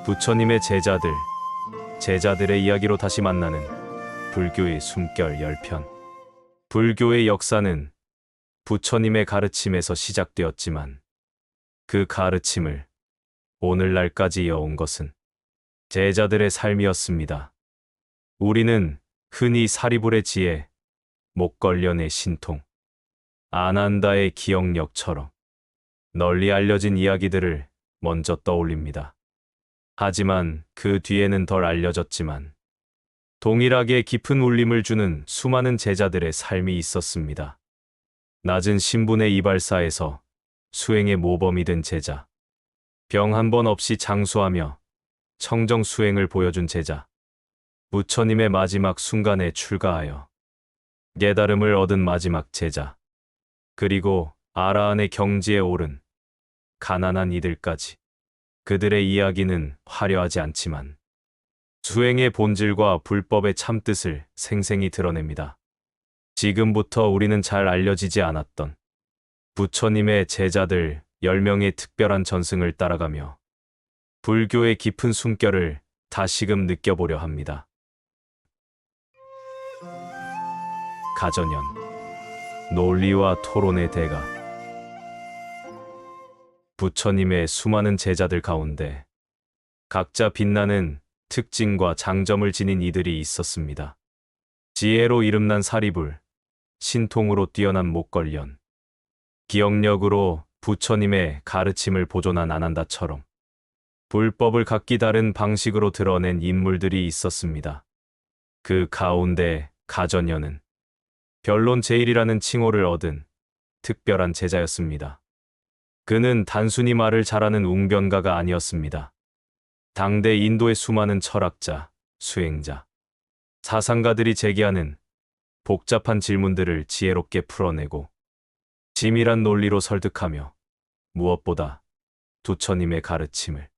부처님의 제자들의 이야기로 다시 만나는 불교의 숨결 10편. 불교의 역사는 부처님의 가르침에서 시작되었지만 그 가르침을 오늘날까지 이어온 것은 제자들의 삶이었습니다. 우리는 흔히 사리불의 지혜, 목걸련의 신통, 아난다의 기억력처럼 널리 알려진 이야기들을 먼저 떠올립니다. 하지만 그 뒤에는 덜 알려졌지만 동일하게 깊은 울림을 주는 수많은 제자들의 삶이 있었습니다. 낮은 신분의 이발사에서 수행의 모범이 된 제자, 병 한 번 없이 장수하며 청정 수행을 보여준 제자, 부처님의 마지막 순간에 출가하여 깨달음을 얻은 마지막 제자, 그리고 아라한의 경지에 오른 가난한 이들까지. 그들의 이야기는 화려하지 않지만 수행의 본질과 불법의 참뜻을 생생히 드러냅니다. 지금부터 우리는 잘 알려지지 않았던 부처님의 제자들 10명의 특별한 전승을 따라가며 불교의 깊은 숨결을 다시금 느껴보려 합니다. 가전연, 논리와 토론의 대가. 부처님의 수많은 제자들 가운데 각자 빛나는 특징과 장점을 지닌 이들이 있었습니다. 지혜로 이름난 사리불, 신통으로 뛰어난 목걸련, 기억력으로 부처님의 가르침을 보존한 아난다처럼 불법을 각기 다른 방식으로 드러낸 인물들이 있었습니다. 그 가운데 가전연은 변론 제일이라는 칭호를 얻은 특별한 제자였습니다. 그는 단순히 말을 잘하는 웅변가가 아니었습니다. 당대 인도의 수많은 철학자, 수행자, 사상가들이 제기하는 복잡한 질문들을 지혜롭게 풀어내고 치밀한 논리로 설득하며 무엇보다 부처님의 가르침을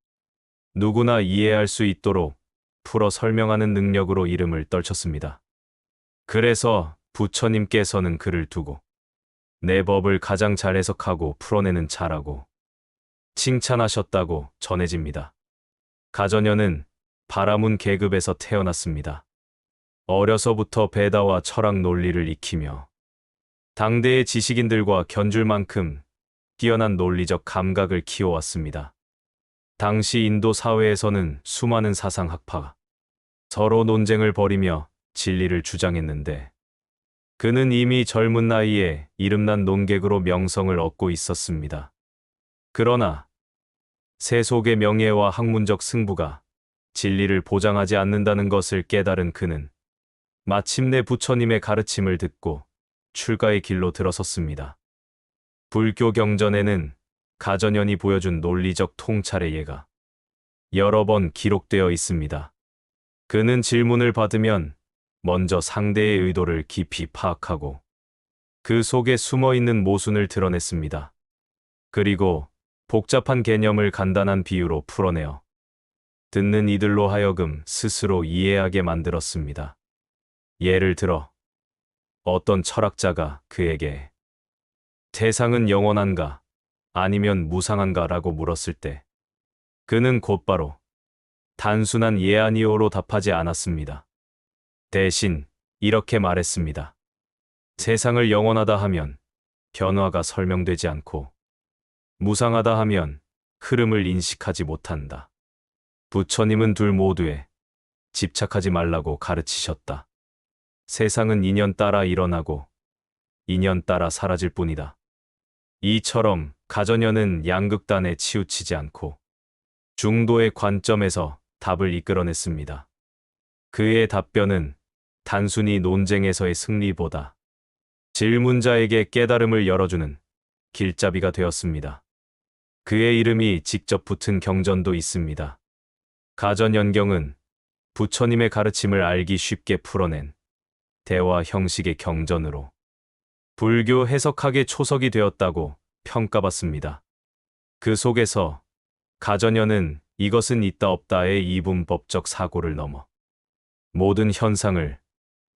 누구나 이해할 수 있도록 풀어 설명하는 능력으로 이름을 떨쳤습니다. 그래서 부처님께서는 그를 두고 내 법을 가장 잘 해석하고 풀어내는 자라고 칭찬하셨다고 전해집니다. 가전연은 바라문 계급에서 태어났습니다. 어려서부터 베다와 철학 논리를 익히며 당대의 지식인들과 견줄 만큼 뛰어난 논리적 감각을 키워왔습니다. 당시 인도 사회에서는 수많은 사상학파가 서로 논쟁을 벌이며 진리를 주장했는데 그는 이미 젊은 나이에 이름난 논객으로 명성을 얻고 있었습니다. 그러나 세속의 명예와 학문적 승부가 진리를 보장하지 않는다는 것을 깨달은 그는 마침내 부처님의 가르침을 듣고 출가의 길로 들어섰습니다. 불교 경전에는 가전연이 보여준 논리적 통찰의 예가 여러 번 기록되어 있습니다. 그는 질문을 받으면 먼저 상대의 의도를 깊이 파악하고 그 속에 숨어있는 모순을 드러냈습니다. 그리고 복잡한 개념을 간단한 비유로 풀어내어 듣는 이들로 하여금 스스로 이해하게 만들었습니다. 예를 들어 어떤 철학자가 그에게 세상은 영원한가 아니면 무상한가 라고 물었을 때 그는 곧바로 단순한 예 아니오로 답하지 않았습니다. 대신 이렇게 말했습니다. 세상을 영원하다 하면 변화가 설명되지 않고 무상하다 하면 흐름을 인식하지 못한다. 부처님은 둘 모두에 집착하지 말라고 가르치셨다. 세상은 인연 따라 일어나고 인연 따라 사라질 뿐이다. 이처럼 가전연은 양극단에 치우치지 않고 중도의 관점에서 답을 이끌어냈습니다. 그의 답변은 단순히 논쟁에서의 승리보다 질문자에게 깨달음을 열어주는 길잡이가 되었습니다. 그의 이름이 직접 붙은 경전도 있습니다. 가전연경은 부처님의 가르침을 알기 쉽게 풀어낸 대화 형식의 경전으로 불교 해석학의 초석이 되었다고 평가받습니다. 그 속에서 가전연은 이것은 있다 없다의 이분법적 사고를 넘어 모든 현상을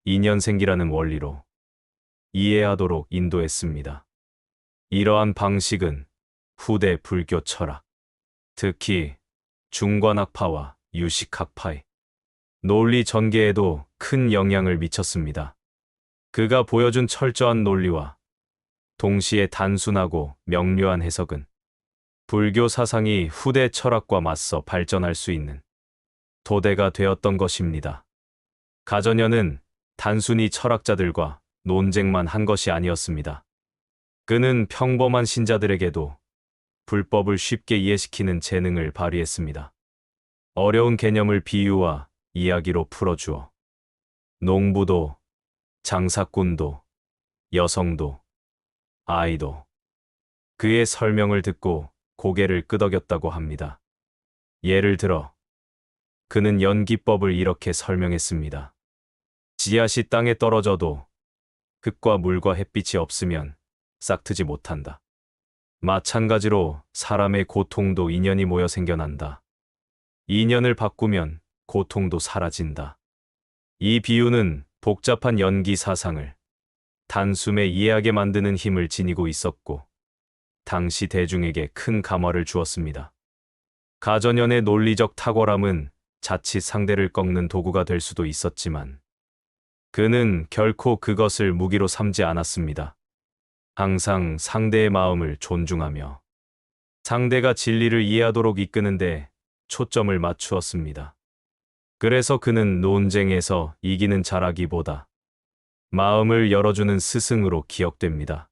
인연생기라는 원리로 이해하도록 인도했습니다. 이러한 방식은 후대 불교 철학, 특히 중관학파와 유식학파의 논리 전개에도 큰 영향을 미쳤습니다. 그가 보여준 철저한 논리와 동시에 단순하고 명료한 해석은 불교 사상이 후대 철학과 맞서 발전할 수 있는 토대가 되었던 것입니다. 가전현은 단순히 철학자들과 논쟁만 한 것이 아니었습니다. 그는 평범한 신자들에게도 불법을 쉽게 이해시키는 재능을 발휘했습니다. 어려운 개념을 비유와 이야기로 풀어주어 농부도, 장사꾼도, 여성도, 아이도 그의 설명을 듣고 고개를 끄덕였다고 합니다. 예를 들어 그는 연기법을 이렇게 설명했습니다. 씨앗이 땅에 떨어져도 흙과 물과 햇빛이 없으면 싹트지 못한다. 마찬가지로 사람의 고통도 인연이 모여 생겨난다. 인연을 바꾸면 고통도 사라진다. 이 비유는 복잡한 연기 사상을 단숨에 이해하게 만드는 힘을 지니고 있었고, 당시 대중에게 큰 감화를 주었습니다. 가전연의 논리적 탁월함은 자칫 상대를 꺾는 도구가 될 수도 있었지만, 그는 결코 그것을 무기로 삼지 않았습니다. 항상 상대의 마음을 존중하며 상대가 진리를 이해하도록 이끄는데 초점을 맞추었습니다. 그래서 그는 논쟁에서 이기는 자라기보다 마음을 열어주는 스승으로 기억됩니다.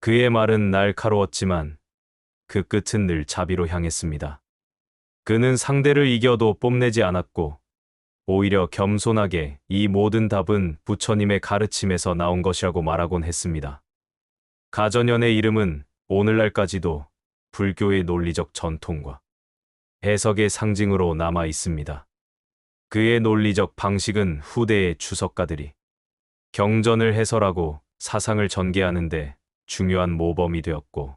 그의 말은 날카로웠지만 그 끝은 늘 자비로 향했습니다. 그는 상대를 이겨도 뽐내지 않았고 오히려 겸손하게 이 모든 답은 부처님의 가르침에서 나온 것이라고 말하곤 했습니다. 가전연의 이름은 오늘날까지도 불교의 논리적 전통과 해석의 상징으로 남아 있습니다. 그의 논리적 방식은 후대의 주석가들이 경전을 해설하고 사상을 전개하는데 중요한 모범이 되었고,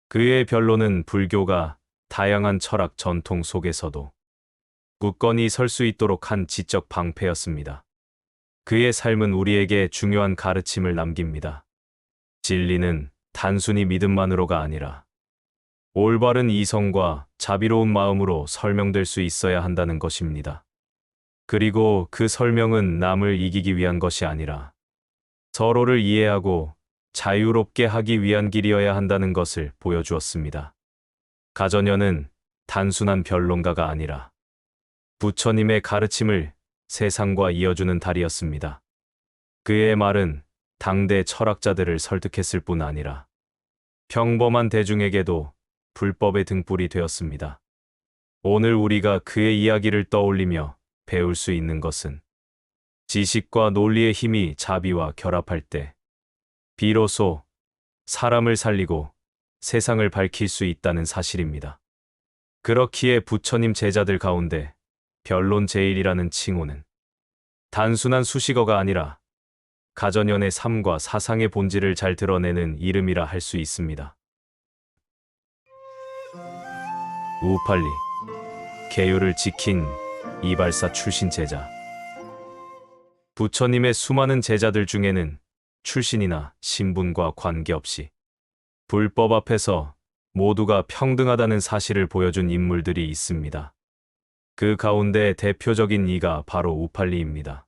그의 변론은 불교가 다양한 철학 전통 속에서도 굳건히 설 수 있도록 한 지적 방패였습니다. 그의 삶은 우리에게 중요한 가르침을 남깁니다. 진리는 단순히 믿음만으로가 아니라 올바른 이성과 자비로운 마음으로 설명될 수 있어야 한다는 것입니다. 그리고 그 설명은 남을 이기기 위한 것이 아니라 서로를 이해하고 자유롭게 하기 위한 길이어야 한다는 것을 보여주었습니다. 가전연은 단순한 변론가가 아니라 부처님의 가르침을 세상과 이어주는 달이었습니다. 그의 말은 당대 철학자들을 설득했을 뿐 아니라 평범한 대중에게도 불법의 등불이 되었습니다. 오늘 우리가 그의 이야기를 떠올리며 배울 수 있는 것은 지식과 논리의 힘이 자비와 결합할 때 비로소 사람을 살리고 세상을 밝힐 수 있다는 사실입니다. 그렇기에 부처님 제자들 가운데 변론 제일이라는 칭호는 단순한 수식어가 아니라 가전연의 삶과 사상의 본질을 잘 드러내는 이름이라 할 수 있습니다. 우팔리, 계율을 지킨 이발사 출신 제자. 부처님의 수많은 제자들 중에는 출신이나 신분과 관계없이 불법 앞에서 모두가 평등하다는 사실을 보여준 인물들이 있습니다. 그 가운데 대표적인 이가 바로 우팔리입니다.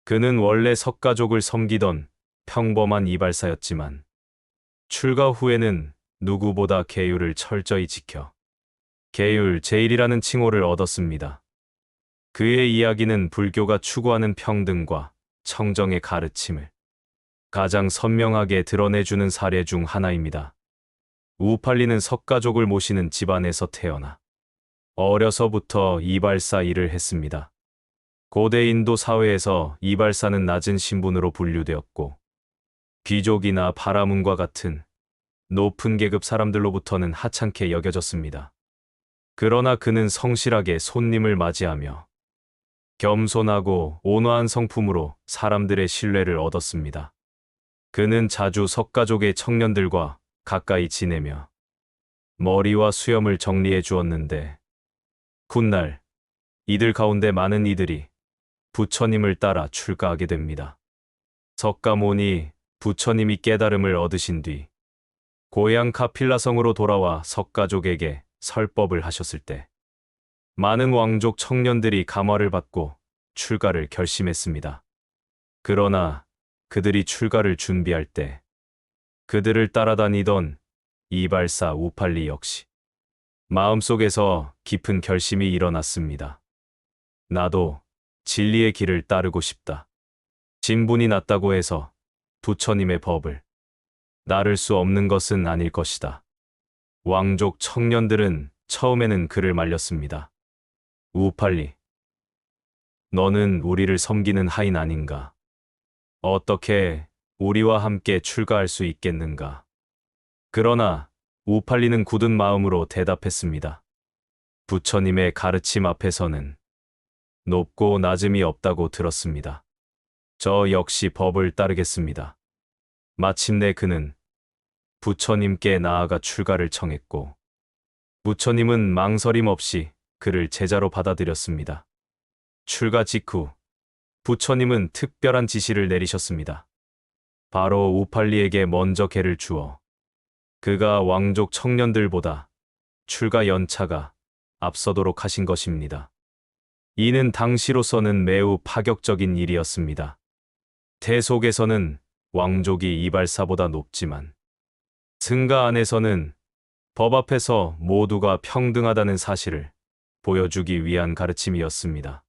그는 원래 석가족을 섬기던 평범한 이발사였지만 출가 후에는 누구보다 계율을 철저히 지켜 계율 제일이라는 칭호를 얻었습니다. 그의 이야기는 불교가 추구하는 평등과 청정의 가르침을 가장 선명하게 드러내주는 사례 중 하나입니다. 우팔리는 석가족을 모시는 집안에서 태어나 어려서부터 이발사 일을 했습니다. 고대 인도 사회에서 이발사는 낮은 신분으로 분류되었고, 귀족이나 바라문과 같은 높은 계급 사람들로부터는 하찮게 여겨졌습니다. 그러나 그는 성실하게 손님을 맞이하며 겸손하고 온화한 성품으로 사람들의 신뢰를 얻었습니다. 그는 자주 석가족의 청년들과 가까이 지내며 머리와 수염을 정리해 주었는데, 훗날 이들 가운데 많은 이들이 부처님을 따라 출가하게 됩니다. 석가모니 부처님이 깨달음을 얻으신 뒤 고향 카필라성으로 돌아와 석가족에게 설법을 하셨을 때 많은 왕족 청년들이 감화를 받고 출가를 결심했습니다. 그러나 그들이 출가를 준비할 때 그들을 따라다니던 이발사 우팔리 역시 마음속에서 깊은 결심이 일어났습니다. 나도 진리의 길을 따르고 싶다. 신분이 낮다고 해서 부처님의 법을 나를 수 없는 것은 아닐 것이다. 왕족 청년들은 처음에는 그를 말렸습니다. 우팔리, 너는 우리를 섬기는 하인 아닌가? 어떻게 우리와 함께 출가할 수 있겠는가? 그러나 우팔리는 굳은 마음으로 대답했습니다. 부처님의 가르침 앞에서는 높고 낮음이 없다고 들었습니다. 저 역시 법을 따르겠습니다. 마침내 그는 부처님께 나아가 출가를 청했고 부처님은 망설임 없이 그를 제자로 받아들였습니다. 출가 직후 부처님은 특별한 지시를 내리셨습니다. 바로 우팔리에게 먼저 개를 주어 그가 왕족 청년들보다 출가 연차가 앞서도록 하신 것입니다. 이는 당시로서는 매우 파격적인 일이었습니다. 태속에서는 왕족이 이발사보다 높지만 승가 안에서는 법 앞에서 모두가 평등하다는 사실을 보여주기 위한 가르침이었습니다.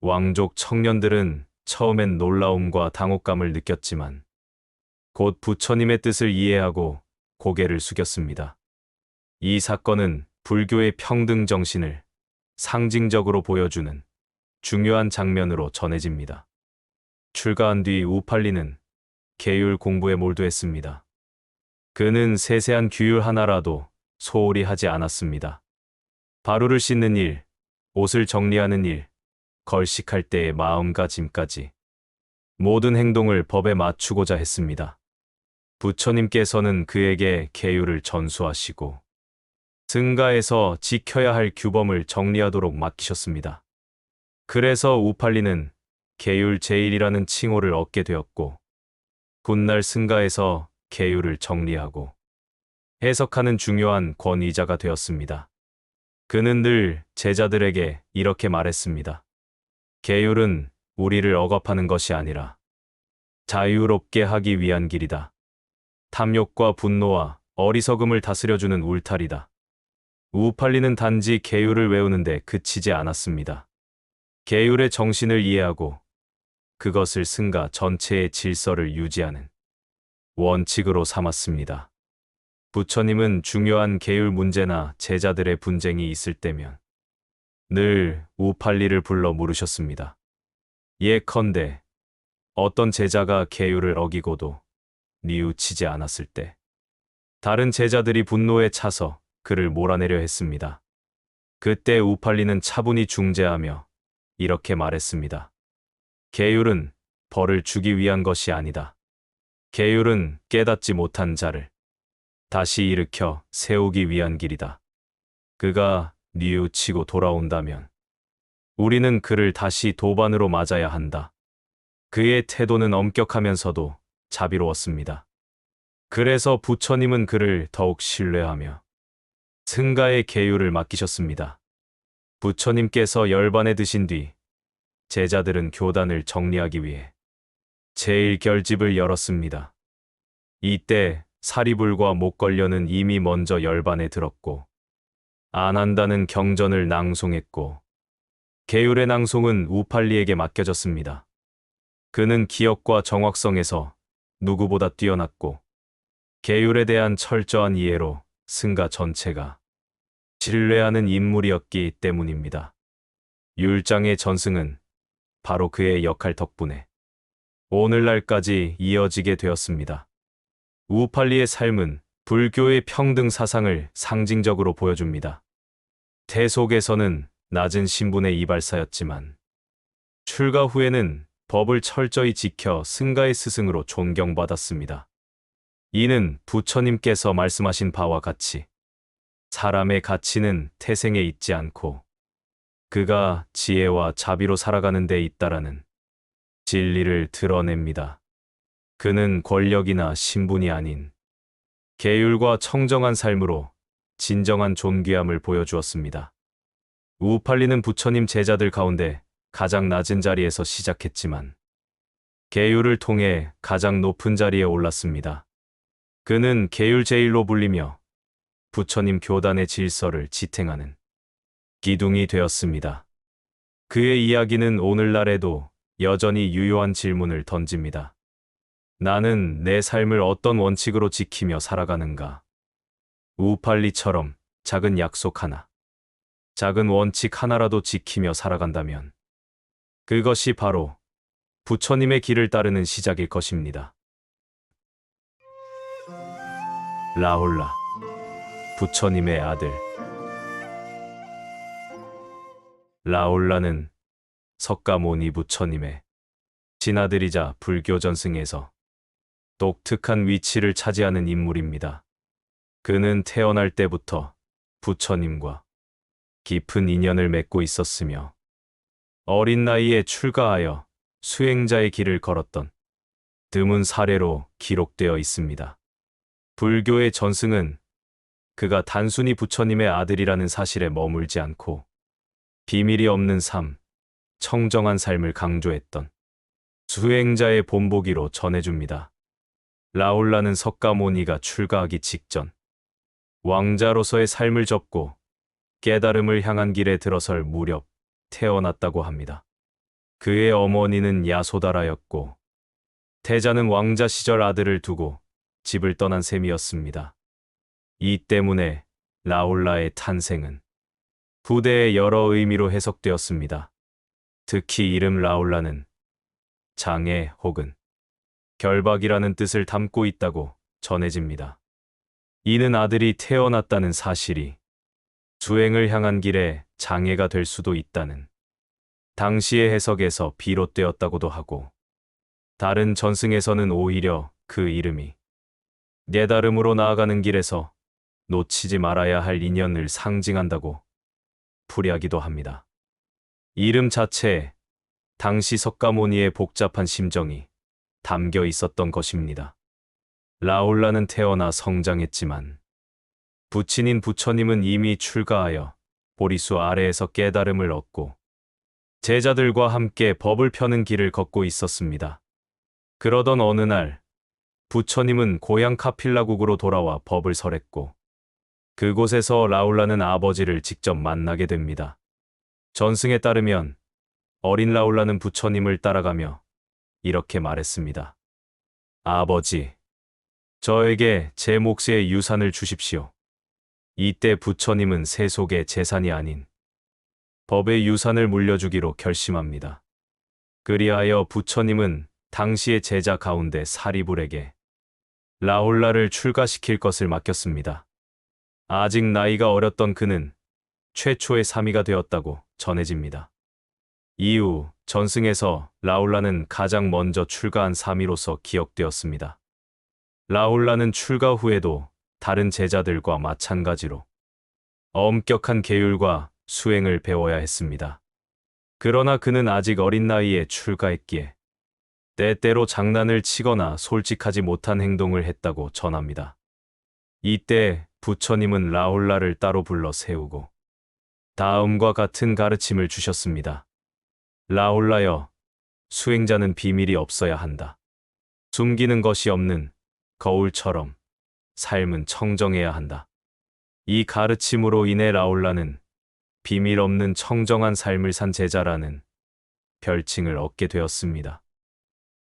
왕족 청년들은 처음엔 놀라움과 당혹감을 느꼈지만 곧 부처님의 뜻을 이해하고 고개를 숙였습니다. 이 사건은 불교의 평등 정신을 상징적으로 보여주는 중요한 장면으로 전해집니다. 출가한 뒤 우팔리는 계율 공부에 몰두했습니다. 그는 세세한 규율 하나라도 소홀히 하지 않았습니다. 바루를 씻는 일, 옷을 정리하는 일, 걸식할 때의 마음가짐까지 모든 행동을 법에 맞추고자 했습니다. 부처님께서는 그에게 계율을 전수하시고 승가에서 지켜야 할 규범을 정리하도록 맡기셨습니다. 그래서 우팔리는 계율 제1이라는 칭호를 얻게 되었고 훗날 승가에서 계율을 정리하고 해석하는 중요한 권위자가 되었습니다. 그는 늘 제자들에게 이렇게 말했습니다. 계율은 우리를 억압하는 것이 아니라 자유롭게 하기 위한 길이다. 탐욕과 분노와 어리석음을 다스려주는 울타리다. 우팔리는 단지 계율을 외우는데 그치지 않았습니다. 계율의 정신을 이해하고 그것을 승가 전체의 질서를 유지하는 원칙으로 삼았습니다. 부처님은 중요한 계율 문제나 제자들의 분쟁이 있을 때면 늘 우팔리를 불러 물으셨습니다. 예컨대 어떤 제자가 계율을 어기고도 뉘우치지 않았을 때 다른 제자들이 분노에 차서 그를 몰아내려 했습니다. 그때 우팔리는 차분히 중재하며 이렇게 말했습니다. 계율은 벌을 주기 위한 것이 아니다. 계율은 깨닫지 못한 자를 다시 일으켜 세우기 위한 길이다. 그가 뉘우치고 돌아온다면 우리는 그를 다시 도반으로 맞아야 한다. 그의 태도는 엄격하면서도 자비로웠습니다. 그래서 부처님은 그를 더욱 신뢰하며 승가의 계율을 맡기셨습니다. 부처님께서 열반에 드신 뒤 제자들은 교단을 정리하기 위해 제1결집을 열었습니다. 이때 사리불과 목걸려는 이미 먼저 열반에 들었고 안 한다는 경전을 낭송했고 계율의 낭송은 우팔리에게 맡겨졌습니다. 그는 기억과 정확성에서 누구보다 뛰어났고 계율에 대한 철저한 이해로 승가 전체가 신뢰하는 인물이었기 때문입니다. 율장의 전승은 바로 그의 역할 덕분에 오늘날까지 이어지게 되었습니다. 우팔리의 삶은 불교의 평등 사상을 상징적으로 보여줍니다. 태속에서는 낮은 신분의 이발사였지만 출가 후에는 법을 철저히 지켜 승가의 스승으로 존경받았습니다. 이는 부처님께서 말씀하신 바와 같이 사람의 가치는 태생에 있지 않고 그가 지혜와 자비로 살아가는 데 있다라는 진리를 드러냅니다. 그는 권력이나 신분이 아닌 계율과 청정한 삶으로 진정한 존귀함을 보여주었습니다. 우팔리는 부처님 제자들 가운데 가장 낮은 자리에서 시작했지만 계율을 통해 가장 높은 자리에 올랐습니다. 그는 계율제일로 불리며 부처님 교단의 질서를 지탱하는 기둥이 되었습니다. 그의 이야기는 오늘날에도 여전히 유효한 질문을 던집니다. 나는 내 삶을 어떤 원칙으로 지키며 살아가는가? 우팔리처럼 작은 약속 하나, 작은 원칙 하나라도 지키며 살아간다면 그것이 바로 부처님의 길을 따르는 시작일 것입니다. 라홀라, 부처님의 아들. 라홀라는 석가모니 부처님의 친아들이자 불교 전승에서 독특한 위치를 차지하는 인물입니다. 그는 태어날 때부터 부처님과 깊은 인연을 맺고 있었으며 어린 나이에 출가하여 수행자의 길을 걸었던 드문 사례로 기록되어 있습니다. 불교의 전승은 그가 단순히 부처님의 아들이라는 사실에 머물지 않고 비밀이 없는 삶, 청정한 삶을 강조했던 수행자의 본보기로 전해줍니다. 라홀라는 석가모니가 출가하기 직전 왕자로서의 삶을 접고 깨달음을 향한 길에 들어설 무렵 태어났다고 합니다. 그의 어머니는 야소다라였고 태자는 왕자 시절 아들을 두고 집을 떠난 셈이었습니다. 이 때문에 라홀라의 탄생은 후대의 여러 의미로 해석되었습니다. 특히 이름 라홀라는 장애 혹은 결박이라는 뜻을 담고 있다고 전해집니다. 이는 아들이 태어났다는 사실이 수행을 향한 길에 장애가 될 수도 있다는 당시의 해석에서 비롯되었다고도 하고, 다른 전승에서는 오히려 그 이름이 깨달음으로 나아가는 길에서 놓치지 말아야 할 인연을 상징한다고 풀이하기도 합니다. 이름 자체에 당시 석가모니의 복잡한 심정이 담겨 있었던 것입니다. 라홀라는 태어나 성장했지만 부친인 부처님은 이미 출가하여 보리수 아래에서 깨달음을 얻고 제자들과 함께 법을 펴는 길을 걷고 있었습니다. 그러던 어느 날 부처님은 고향 카필라국으로 돌아와 법을 설했고 그곳에서 라홀라는 아버지를 직접 만나게 됩니다. 전승에 따르면 어린 라홀라는 부처님을 따라가며 이렇게 말했습니다. 아버지, 저에게 제 몫의 유산을 주십시오. 이때 부처님은 세속의 재산이 아닌 법의 유산을 물려주기로 결심합니다. 그리하여 부처님은 당시의 제자 가운데 사리불에게 라홀라를 출가시킬 것을 맡겼습니다. 아직 나이가 어렸던 그는 최초의 사미가 되었다고 전해집니다. 이후 전승에서 라홀라는 가장 먼저 출가한 사미로서 기억되었습니다. 라홀라는 출가 후에도 다른 제자들과 마찬가지로 엄격한 계율과 수행을 배워야 했습니다. 그러나 그는 아직 어린 나이에 출가했기에 때때로 장난을 치거나 솔직하지 못한 행동을 했다고 전합니다. 이때 부처님은 라홀라를 따로 불러 세우고 다음과 같은 가르침을 주셨습니다. 라홀라여, 수행자는 비밀이 없어야 한다. 숨기는 것이 없는 거울처럼 삶은 청정해야 한다. 이 가르침으로 인해 라홀라는 비밀 없는 청정한 삶을 산 제자라는 별칭을 얻게 되었습니다.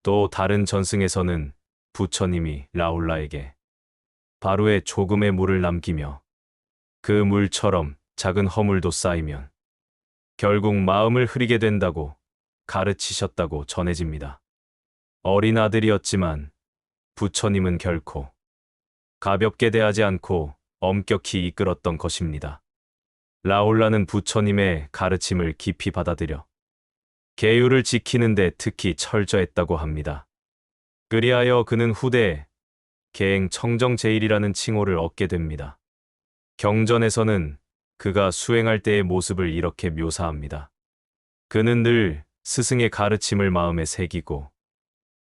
또 다른 전승에서는 부처님이 라홀라에게 바루에 조금의 물을 남기며 그 물처럼 작은 허물도 쌓이면 결국 마음을 흐리게 된다고 가르치셨다고 전해집니다. 어린 아들이었지만 부처님은 결코 가볍게 대하지 않고 엄격히 이끌었던 것입니다. 라홀라는 부처님의 가르침을 깊이 받아들여 계율을 지키는 데 특히 철저했다고 합니다. 그리하여 그는 후대에 계행 청정제일이라는 칭호를 얻게 됩니다. 경전에서는 그가 수행할 때의 모습을 이렇게 묘사합니다. 그는 늘 스승의 가르침을 마음에 새기고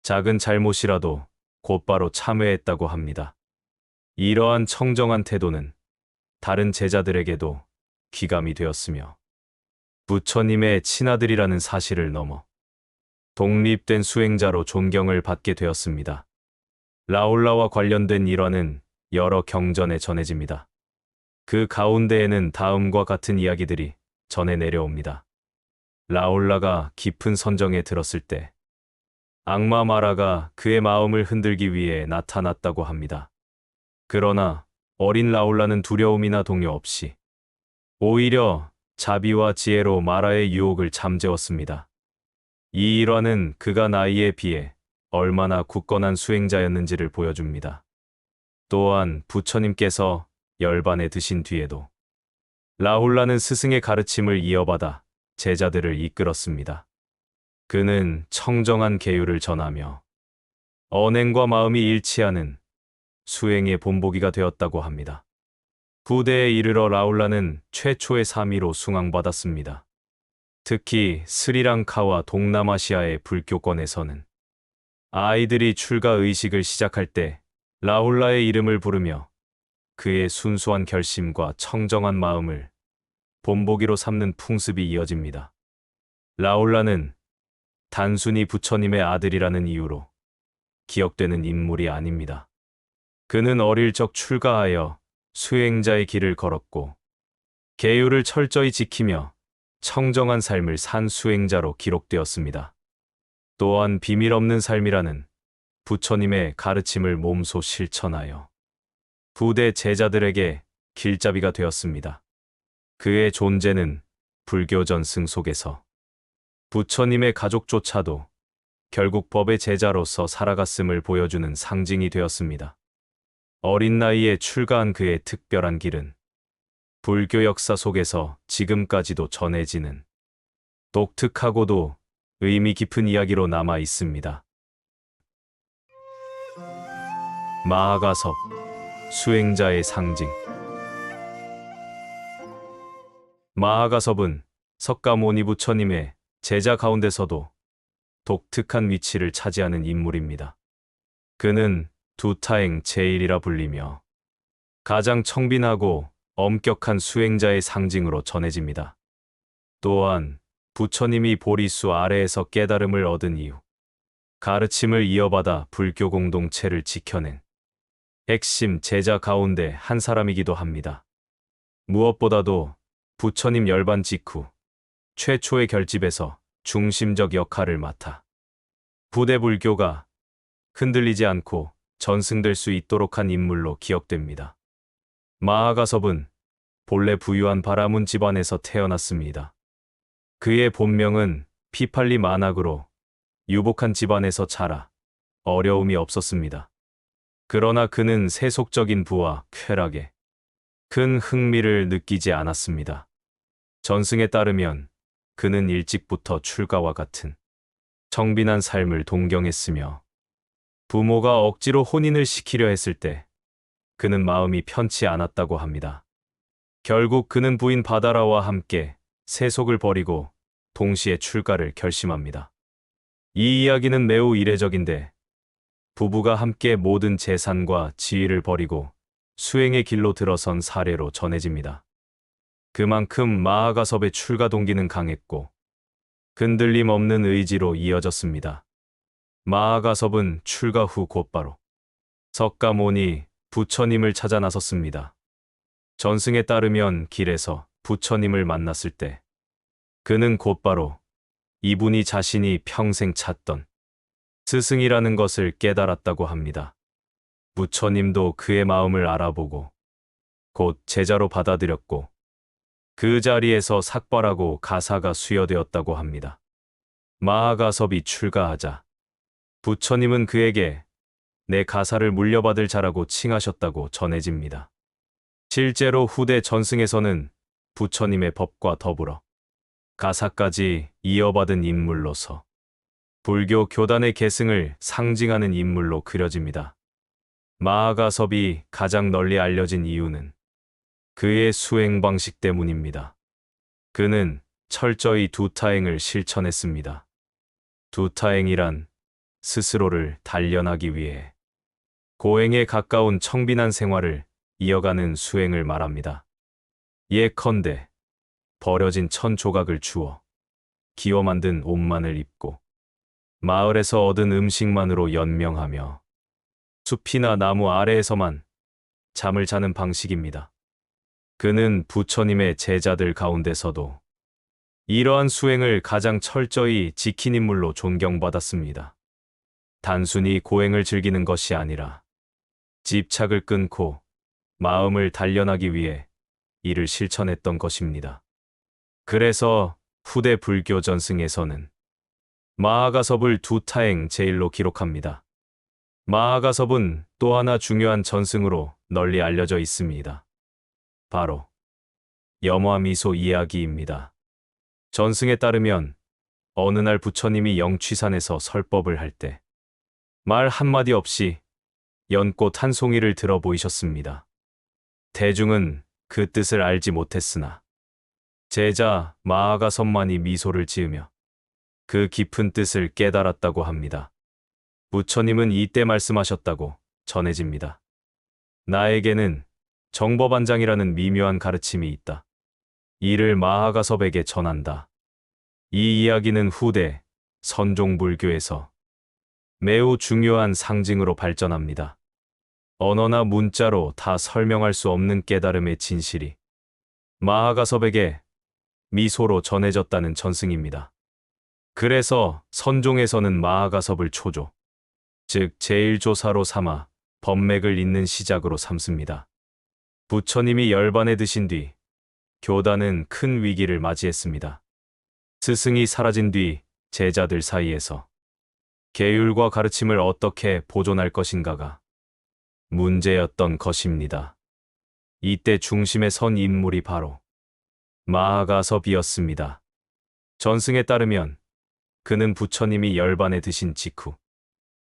작은 잘못이라도 곧바로 참회했다고 합니다. 이러한 청정한 태도는 다른 제자들에게도 귀감이 되었으며 부처님의 친아들이라는 사실을 넘어 독립된 수행자로 존경을 받게 되었습니다. 라울라와 관련된 일화는 여러 경전에 전해집니다. 그 가운데에는 다음과 같은 이야기들이 전해 내려옵니다. 라울라가 깊은 선정에 들었을 때 악마 마라가 그의 마음을 흔들기 위해 나타났다고 합니다. 그러나 어린 라울라는 두려움이나 동요 없이 오히려 자비와 지혜로 마라의 유혹을 잠재웠습니다. 이 일화는 그가 나이에 비해 얼마나 굳건한 수행자였는지를 보여줍니다. 또한 부처님께서 열반에 드신 뒤에도 라울라는 스승의 가르침을 이어받아 제자들을 이끌었습니다. 그는 청정한 계율을 전하며 언행과 마음이 일치하는 수행의 본보기가 되었다고 합니다. 후대에 이르러 라울라는 최초의 사미로 숭앙받았습니다. 특히 스리랑카와 동남아시아의 불교권에서는 아이들이 출가 의식을 시작할 때 라울라의 이름을 부르며 그의 순수한 결심과 청정한 마음을 본보기로 삼는 풍습이 이어집니다. 라울라는 단순히 부처님의 아들이라는 이유로 기억되는 인물이 아닙니다. 그는 어릴 적 출가하여 수행자의 길을 걸었고 계율을 철저히 지키며 청정한 삶을 산 수행자로 기록되었습니다. 또한 비밀 없는 삶이라는 부처님의 가르침을 몸소 실천하여 후대 제자들에게 길잡이가 되었습니다. 그의 존재는 불교 전승 속에서 부처님의 가족조차도 결국 법의 제자로서 살아갔음을 보여주는 상징이 되었습니다. 어린 나이에 출가한 그의 특별한 길은 불교 역사 속에서 지금까지도 전해지는 독특하고도 의미 깊은 이야기로 남아 있습니다. 마하가섭, 수행자의 상징. 마하가섭은 석가모니 부처님의 제자 가운데서도 독특한 위치를 차지하는 인물입니다. 그는 두타행 제1이라 불리며 가장 청빈하고 엄격한 수행자의 상징으로 전해집니다. 또한 부처님이 보리수 아래에서 깨달음을 얻은 이후 가르침을 이어받아 불교 공동체를 지켜낸 핵심 제자 가운데 한 사람이기도 합니다. 무엇보다도 부처님 열반 직후 최초의 결집에서 중심적 역할을 맡아 부대 불교가 흔들리지 않고 전승될 수 있도록 한 인물로 기억됩니다. 마하가섭은 본래 부유한 바라문 집안에서 태어났습니다. 그의 본명은 피팔리 마낙으로 유복한 집안에서 자라 어려움이 없었습니다. 그러나 그는 세속적인 부와 쾌락에 큰 흥미를 느끼지 않았습니다. 전승에 따르면 그는 일찍부터 출가와 같은 청빈한 삶을 동경했으며 부모가 억지로 혼인을 시키려 했을 때 그는 마음이 편치 않았다고 합니다. 결국 그는 부인 바다라와 함께 세속을 버리고 동시에 출가를 결심합니다. 이 이야기는 매우 이례적인데 부부가 함께 모든 재산과 지위를 버리고 수행의 길로 들어선 사례로 전해집니다. 그만큼 마하가섭의 출가 동기는 강했고 흔들림 없는 의지로 이어졌습니다. 마하가섭은 출가 후 곧바로 석가모니 부처님을 찾아 나섰습니다. 전승에 따르면 길에서 부처님을 만났을 때 그는 곧바로 이분이 자신이 평생 찾던 스승이라는 것을 깨달았다고 합니다. 부처님도 그의 마음을 알아보고 곧 제자로 받아들였고 그 자리에서 삭발하고 가사가 수여되었다고 합니다. 마하가섭이 출가하자 부처님은 그에게 내 가사를 물려받을 자라고 칭하셨다고 전해집니다. 실제로 후대 전승에서는 부처님의 법과 더불어 가사까지 이어받은 인물로서 불교 교단의 계승을 상징하는 인물로 그려집니다. 마하가섭이 가장 널리 알려진 이유는 그의 수행 방식 때문입니다. 그는 철저히 두타행을 실천했습니다. 두타행이란 스스로를 단련하기 위해 고행에 가까운 청빈한 생활을 이어가는 수행을 말합니다. 예컨대 버려진 천 조각을 주워 기워 만든 옷만을 입고 마을에서 얻은 음식만으로 연명하며 숲이나 나무 아래에서만 잠을 자는 방식입니다. 그는 부처님의 제자들 가운데서도 이러한 수행을 가장 철저히 지킨 인물로 존경받았습니다. 단순히 고행을 즐기는 것이 아니라 집착을 끊고 마음을 단련하기 위해 이를 실천했던 것입니다. 그래서 후대 불교 전승에서는 마하가섭을 두타행 제일로 기록합니다. 마하가섭은 또 하나 중요한 전승으로 널리 알려져 있습니다. 바로 염화미소 이야기입니다. 전승에 따르면 어느 날 부처님이 영취산에서 설법을 할 때 말 한마디 없이 연꽃 한 송이를 들어 보이셨습니다. 대중은 그 뜻을 알지 못했으나 제자 마하가섭만이 미소를 지으며 그 깊은 뜻을 깨달았다고 합니다. 부처님은 이때 말씀하셨다고 전해집니다. 나에게는 정법안장이라는 미묘한 가르침이 있다. 이를 마하가섭에게 전한다. 이 이야기는 후대 선종불교에서 매우 중요한 상징으로 발전합니다. 언어나 문자로 다 설명할 수 없는 깨달음의 진실이 마하가섭에게 미소로 전해졌다는 전승입니다. 그래서 선종에서는 마하가섭을 초조, 즉 제1조사로 삼아 법맥을 잇는 시작으로 삼습니다. 부처님이 열반에 드신 뒤 교단은 큰 위기를 맞이했습니다. 스승이 사라진 뒤 제자들 사이에서 계율과 가르침을 어떻게 보존할 것인가가 문제였던 것입니다. 이때 중심에 선 인물이 바로 마하가섭이었습니다. 전승에 따르면 그는 부처님이 열반에 드신 직후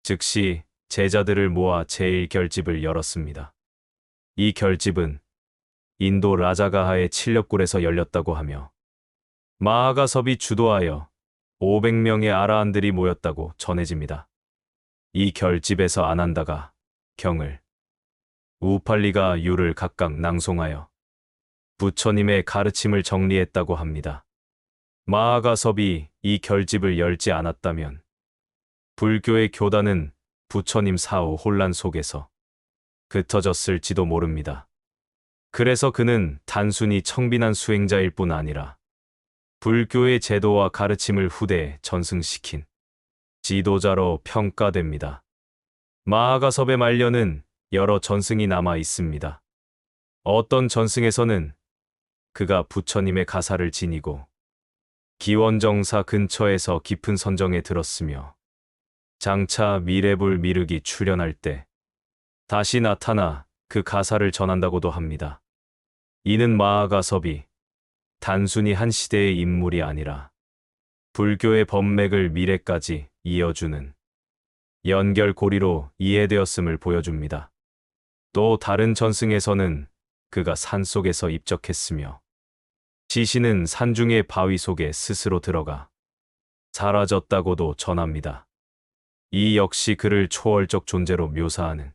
즉시 제자들을 모아 제1결집을 열었습니다. 이 결집은 인도 라자가하의 칠렵굴에서 열렸다고 하며 마하가섭이 주도하여 500명의 아라한들이 모였다고 전해집니다. 이 결집에서 아난다가 경을, 우팔리가 유를 각각 낭송하여 부처님의 가르침을 정리했다고 합니다. 마하가섭이 이 결집을 열지 않았다면 불교의 교단은 부처님 사후 혼란 속에서 흩어졌을지도 모릅니다. 그래서 그는 단순히 청빈한 수행자일 뿐 아니라 불교의 제도와 가르침을 후대에 전승시킨 지도자로 평가됩니다. 마하가섭의 말년은 여러 전승이 남아 있습니다. 어떤 전승에서는 그가 부처님의 가사를 지니고 기원정사 근처에서 깊은 선정에 들었으며 장차 미래불 미륵이 출현할 때 다시 나타나 그 가사를 전한다고도 합니다. 이는 마하가섭이 단순히 한 시대의 인물이 아니라 불교의 법맥을 미래까지 이어주는 연결고리로 이해되었음을 보여줍니다. 또 다른 전승에서는 그가 산속에서 입적했으며 시신은 산중의 바위 속에 스스로 들어가 사라졌다고도 전합니다. 이 역시 그를 초월적 존재로 묘사하는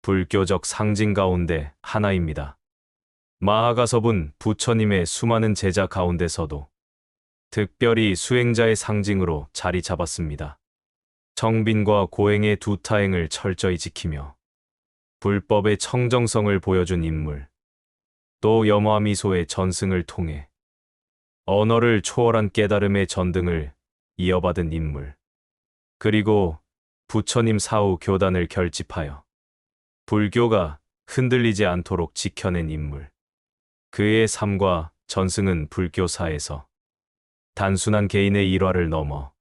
불교적 상징 가운데 하나입니다. 마하가섭은 부처님의 수많은 제자 가운데서도 특별히 수행자의 상징으로 자리 잡았습니다. 청빈과 고행의 두 타행을 철저히 지키며 불법의 청정성을 보여준 인물, 또 염화미소의 전승을 통해 언어를 초월한 깨달음의 전등을 이어받은 인물, 그리고 부처님 사후 교단을 결집하여 불교가 흔들리지 않도록 지켜낸 인물. 그의 삶과 전승은 불교사에서 단순한 개인의 일화를 넘어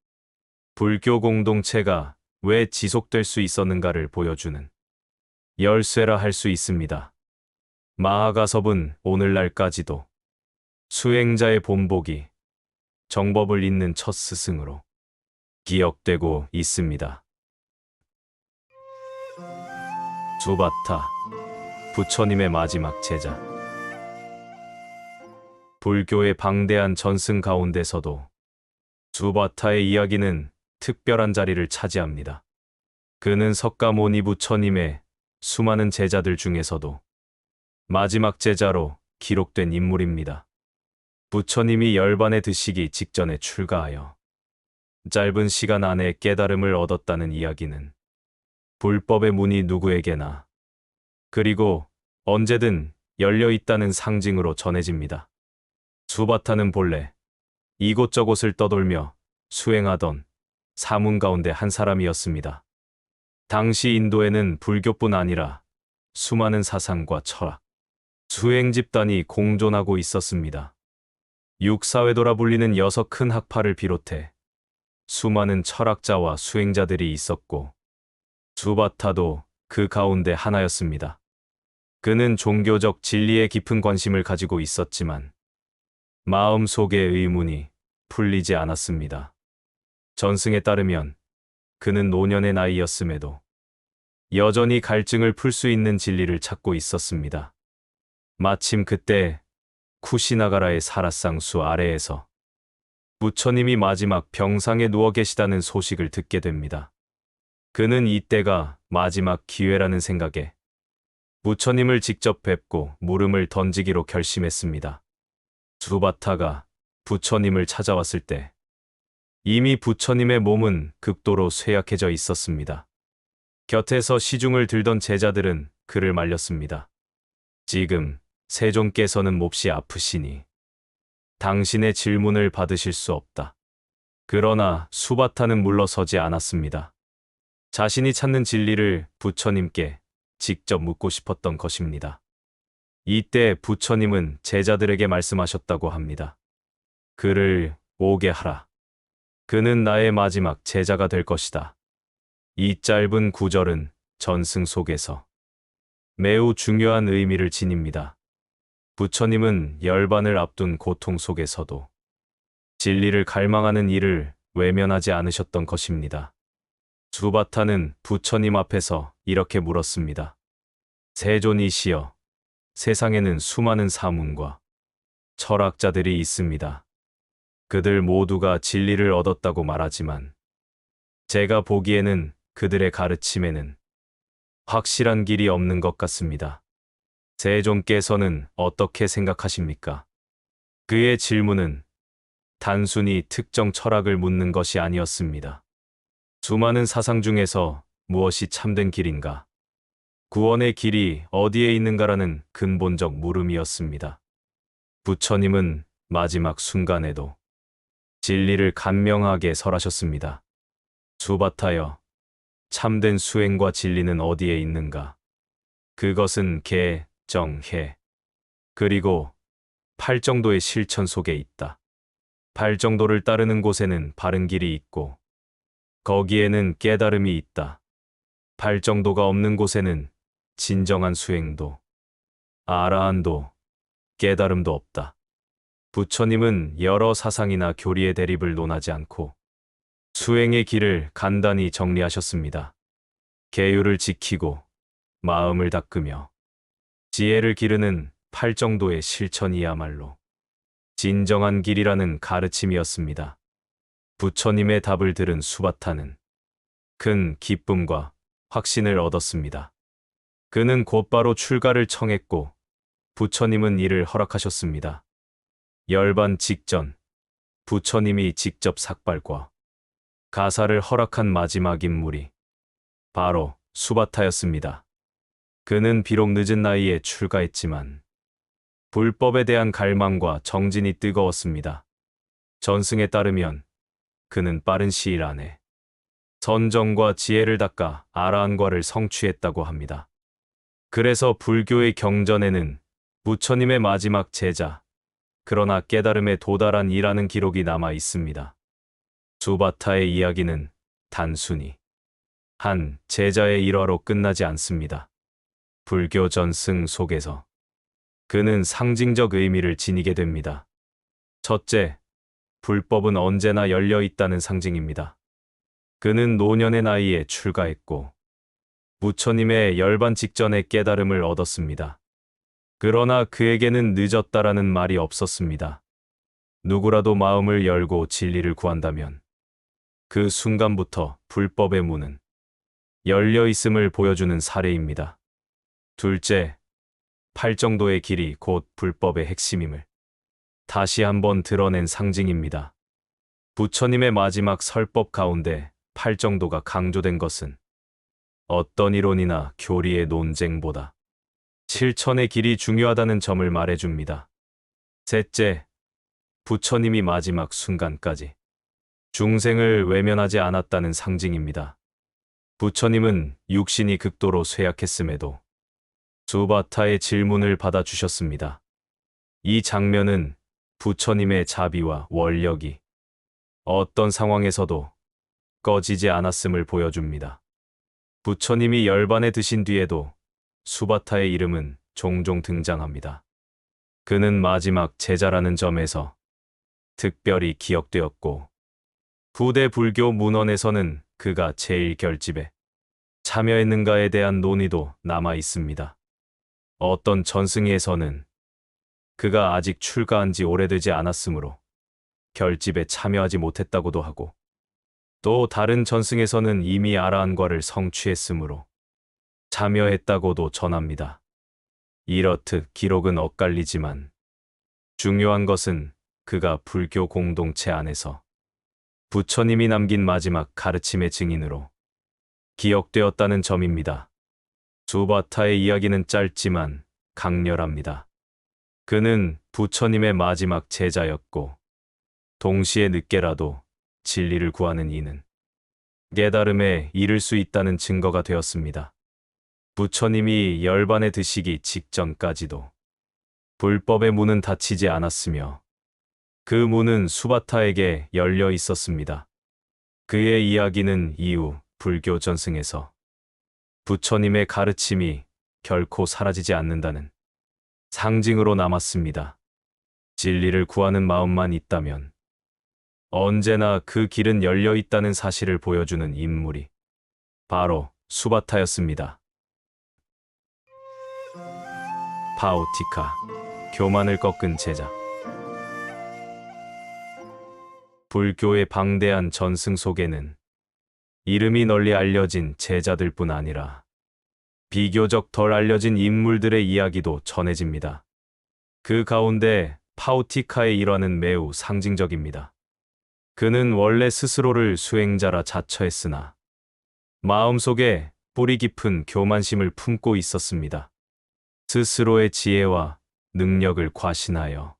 불교 공동체가 왜 지속될 수 있었는가를 보여주는 열쇠라 할 수 있습니다. 마하가섭은 오늘날까지도 수행자의 본보기, 정법을 잇는 첫 스승으로 기억되고 있습니다. 수바타, 부처님의 마지막 제자. 불교의 방대한 전승 가운데서도 수바타의 이야기는 특별한 자리를 차지합니다. 그는 석가모니 부처님의 수많은 제자들 중에서도 마지막 제자로 기록된 인물입니다. 부처님이 열반에 드시기 직전에 출가하여 짧은 시간 안에 깨달음을 얻었다는 이야기는 불법의 문이 누구에게나 그리고 언제든 열려 있다는 상징으로 전해집니다. 수바타는 본래 이곳저곳을 떠돌며 수행하던 사문 가운데 한 사람이었습니다. 당시 인도에는 불교뿐 아니라 수많은 사상과 철학, 수행 집단이 공존하고 있었습니다. 육사회도라 불리는 6큰 학파를 비롯해 수많은 철학자와 수행자들이 있었고 수바타도 그 가운데 하나였습니다. 그는 종교적 진리에 깊은 관심을 가지고 있었지만 마음속의 의문이 풀리지 않았습니다. 전승에 따르면 그는 노년의 나이였음에도 여전히 갈증을 풀 수 있는 진리를 찾고 있었습니다. 마침 그때 쿠시나가라의 사라상수 아래에서 부처님이 마지막 병상에 누워 계시다는 소식을 듣게 됩니다. 그는 이때가 마지막 기회라는 생각에 부처님을 직접 뵙고 물음을 던지기로 결심했습니다. 수바타가 부처님을 찾아왔을 때 이미 부처님의 몸은 극도로 쇠약해져 있었습니다. 곁에서 시중을 들던 제자들은 그를 말렸습니다. 지금 세존께서는 몹시 아프시니 당신의 질문을 받으실 수 없다. 그러나 수바타는 물러서지 않았습니다. 자신이 찾는 진리를 부처님께 직접 묻고 싶었던 것입니다. 이때 부처님은 제자들에게 말씀하셨다고 합니다. 그를 오게 하라. 그는 나의 마지막 제자가 될 것이다. 이 짧은 구절은 전승 속에서 매우 중요한 의미를 지닙니다. 부처님은 열반을 앞둔 고통 속에서도 진리를 갈망하는 이를 외면하지 않으셨던 것입니다. 수바타는 부처님 앞에서 이렇게 물었습니다. 세존이시여, 세상에는 수많은 사문과 철학자들이 있습니다. 그들 모두가 진리를 얻었다고 말하지만 제가 보기에는 그들의 가르침에는 확실한 길이 없는 것 같습니다. 세존께서는 어떻게 생각하십니까? 그의 질문은 단순히 특정 철학을 묻는 것이 아니었습니다. 수많은 사상 중에서 무엇이 참된 길인가? 구원의 길이 어디에 있는가라는 근본적 물음이었습니다. 부처님은 마지막 순간에도 진리를 간명하게 설하셨습니다. 수바타여, 참된 수행과 진리는 어디에 있는가? 그것은 개, 정, 해, 그리고 팔정도의 실천 속에 있다. 팔정도를 따르는 곳에는 바른 길이 있고 거기에는 깨달음이 있다. 팔정도가 없는 곳에는 진정한 수행도, 아라한도, 깨달음도 없다. 부처님은 여러 사상이나 교리의 대립을 논하지 않고 수행의 길을 간단히 정리하셨습니다. 계율을 지키고 마음을 닦으며 지혜를 기르는 팔정도의 실천이야말로 진정한 길이라는 가르침이었습니다. 부처님의 답을 들은 수바타는 큰 기쁨과 확신을 얻었습니다. 그는 곧바로 출가를 청했고 부처님은 이를 허락하셨습니다. 열반 직전 부처님이 직접 삭발과 가사를 허락한 마지막 인물이 바로 수바타였습니다. 그는 비록 늦은 나이에 출가했지만 불법에 대한 갈망과 정진이 뜨거웠습니다. 전승에 따르면 그는 빠른 시일 안에 선정과 지혜를 닦아 아라한과를 성취했다고 합니다. 그래서 불교의 경전에는 부처님의 마지막 제자, 그러나 깨달음에 도달한 이라는 기록이 남아 있습니다. 수바타의 이야기는 단순히 한 제자의 일화로 끝나지 않습니다. 불교 전승 속에서 그는 상징적 의미를 지니게 됩니다. 첫째, 불법은 언제나 열려 있다는 상징입니다. 그는 노년의 나이에 출가했고 부처님의 열반 직전에 깨달음을 얻었습니다. 그러나 그에게는 늦었다라는 말이 없었습니다. 누구라도 마음을 열고 진리를 구한다면 그 순간부터 불법의 문은 열려 있음을 보여주는 사례입니다. 둘째, 팔정도의 길이 곧 불법의 핵심임을 다시 한번 드러낸 상징입니다. 부처님의 마지막 설법 가운데 팔정도가 강조된 것은 어떤 이론이나 교리의 논쟁보다 실천의 길이 중요하다는 점을 말해줍니다. 셋째, 부처님이 마지막 순간까지 중생을 외면하지 않았다는 상징입니다. 부처님은 육신이 극도로 쇠약했음에도 수바타의 질문을 받아주셨습니다. 이 장면은 부처님의 자비와 원력이 어떤 상황에서도 꺼지지 않았음을 보여줍니다. 부처님이 열반에 드신 뒤에도 수바타의 이름은 종종 등장합니다. 그는 마지막 제자라는 점에서 특별히 기억되었고, 후대 불교 문헌에서는 그가 제일 결집에 참여했는가에 대한 논의도 남아 있습니다. 어떤 전승에서는 그가 아직 출가한 지 오래되지 않았으므로 결집에 참여하지 못했다고도 하고, 또 다른 전승에서는 이미 아라한과를 성취했으므로 참여했다고도 전합니다. 이렇듯 기록은 엇갈리지만 중요한 것은 그가 불교 공동체 안에서 부처님이 남긴 마지막 가르침의 증인으로 기억되었다는 점입니다. 수바타의 이야기는 짧지만 강렬합니다. 그는 부처님의 마지막 제자였고, 동시에 늦게라도 진리를 구하는 이는 깨달음에 이를 수 있다는 증거가 되었습니다. 부처님이 열반에 드시기 직전까지도 불법의 문은 닫히지 않았으며 그 문은 수바타에게 열려 있었습니다. 그의 이야기는 이후 불교 전승에서 부처님의 가르침이 결코 사라지지 않는다는 상징으로 남았습니다. 진리를 구하는 마음만 있다면 언제나 그 길은 열려 있다는 사실을 보여주는 인물이 바로 수바타였습니다. 파우티카, 교만을 꺾은 제자. 불교의 방대한 전승 속에는 이름이 널리 알려진 제자들뿐 아니라 비교적 덜 알려진 인물들의 이야기도 전해집니다. 그 가운데 파우티카의 일화는 매우 상징적입니다. 그는 원래 스스로를 수행자라 자처했으나 마음속에 뿌리 깊은 교만심을 품고 있었습니다. 스스로의 지혜와 능력을 과신하여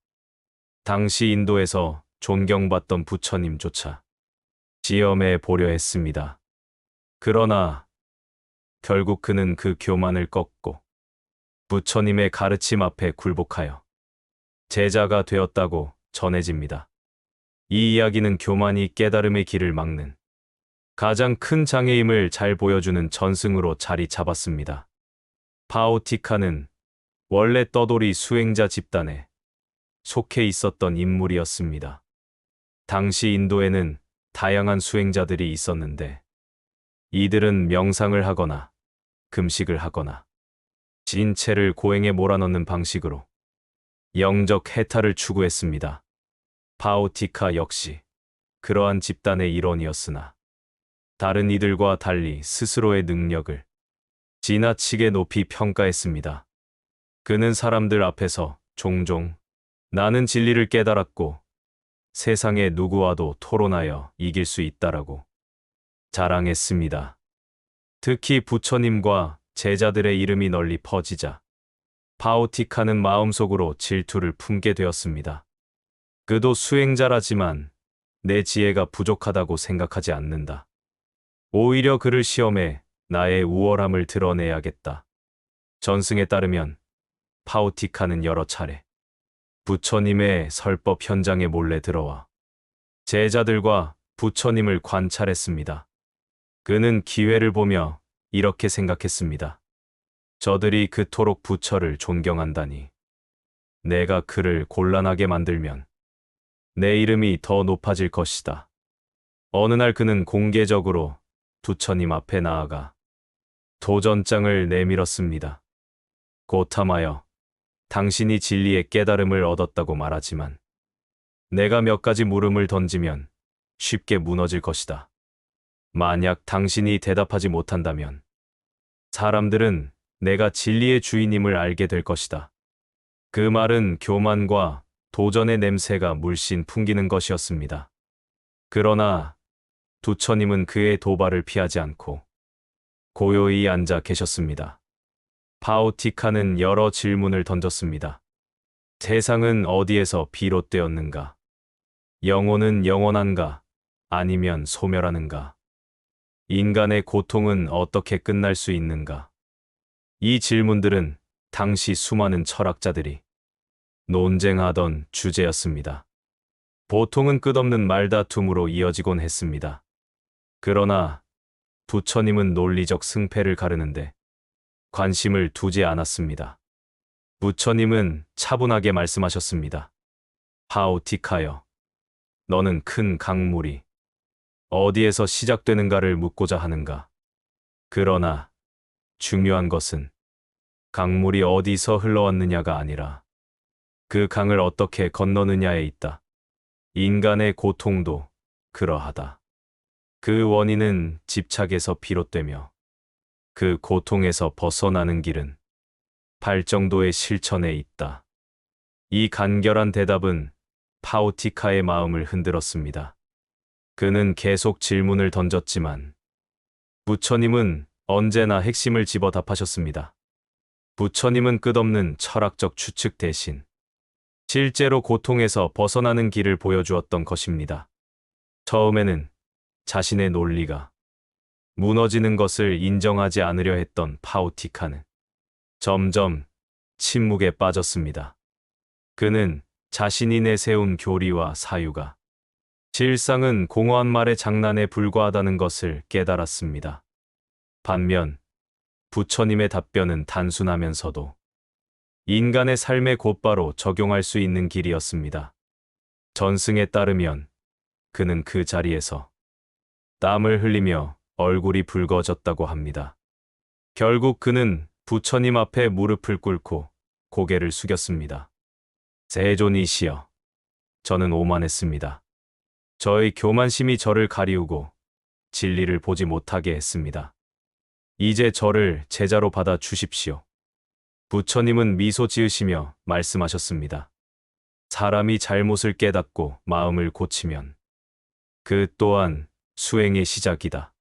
당시 인도에서 존경받던 부처님조차 시험에 보려 했습니다. 그러나 결국 그는 그 교만을 꺾고 부처님의 가르침 앞에 굴복하여 제자가 되었다고 전해집니다. 이 이야기는 교만이 깨달음의 길을 막는 가장 큰 장애임을 잘 보여주는 전승으로 자리 잡았습니다. 파우티카는 원래 떠돌이 수행자 집단에 속해 있었던 인물이었습니다. 당시 인도에는 다양한 수행자들이 있었는데 이들은 명상을 하거나 금식을 하거나 진체를 고행에 몰아넣는 방식으로 영적 해탈을 추구했습니다. 파우티카 역시 그러한 집단의 일원이었으나 다른 이들과 달리 스스로의 능력을 지나치게 높이 평가했습니다. 그는 사람들 앞에서 종종 나는 진리를 깨달았고 세상의 누구와도 토론하여 이길 수 있다라고 자랑했습니다. 특히 부처님과 제자들의 이름이 널리 퍼지자 파우티카는 마음속으로 질투를 품게 되었습니다. 그도 수행자라지만 내 지혜가 부족하다고 생각하지 않는다. 오히려 그를 시험해 나의 우월함을 드러내야겠다. 전승에 따르면 파우티카는 여러 차례 부처님의 설법 현장에 몰래 들어와 제자들과 부처님을 관찰했습니다. 그는 기회를 보며 이렇게 생각했습니다. 저들이 그토록 부처를 존경한다니 내가 그를 곤란하게 만들면 내 이름이 더 높아질 것이다. 어느 날 그는 공개적으로 부처님 앞에 나아가 도전장을 내밀었습니다. 고탐하여 당신이 진리의 깨달음을 얻었다고 말하지만 내가 몇 가지 물음을 던지면 쉽게 무너질 것이다. 만약 당신이 대답하지 못한다면 사람들은 내가 진리의 주인임을 알게 될 것이다. 그 말은 교만과 도전의 냄새가 물씬 풍기는 것이었습니다. 그러나 부처님은 그의 도발을 피하지 않고 고요히 앉아 계셨습니다. 파오티카는 여러 질문을 던졌습니다. 세상은 어디에서 비롯되었는가? 영혼은 영원한가? 아니면 소멸하는가? 인간의 고통은 어떻게 끝날 수 있는가? 이 질문들은 당시 수많은 철학자들이 논쟁하던 주제였습니다. 보통은 끝없는 말다툼으로 이어지곤 했습니다. 그러나 부처님은 논리적 승패를 가르는데 관심을 두지 않았습니다. 부처님은 차분하게 말씀하셨습니다. 파오티카여, 너는 큰 강물이 어디에서 시작되는가를 묻고자 하는가? 그러나 중요한 것은 강물이 어디서 흘러왔느냐가 아니라 그 강을 어떻게 건너느냐에 있다. 인간의 고통도 그러하다. 그 원인은 집착에서 비롯되며 그 고통에서 벗어나는 길은 발정도의 실천에 있다. 이 간결한 대답은 파오티카의 마음을 흔들었습니다. 그는 계속 질문을 던졌지만 부처님은 언제나 핵심을 집어 답하셨습니다. 부처님은 끝없는 철학적 추측 대신 실제로 고통에서 벗어나는 길을 보여주었던 것입니다. 처음에는 자신의 논리가 무너지는 것을 인정하지 않으려 했던 파오티카는 점점 침묵에 빠졌습니다. 그는 자신이 내세운 교리와 사유가 실상은 공허한 말의 장난에 불과하다는 것을 깨달았습니다. 반면 부처님의 답변은 단순하면서도 인간의 삶에 곧바로 적용할 수 있는 길이었습니다. 전승에 따르면 그는 그 자리에서 땀을 흘리며 얼굴이 붉어졌다고 합니다. 결국 그는 부처님 앞에 무릎을 꿇고 고개를 숙였습니다. 세존이시여, 저는 오만했습니다. 저의 교만심이 저를 가리우고 진리를 보지 못하게 했습니다. 이제 저를 제자로 받아 주십시오. 부처님은 미소 지으시며 말씀하셨습니다. 사람이 잘못을 깨닫고 마음을 고치면 그 또한 수행의 시작이다.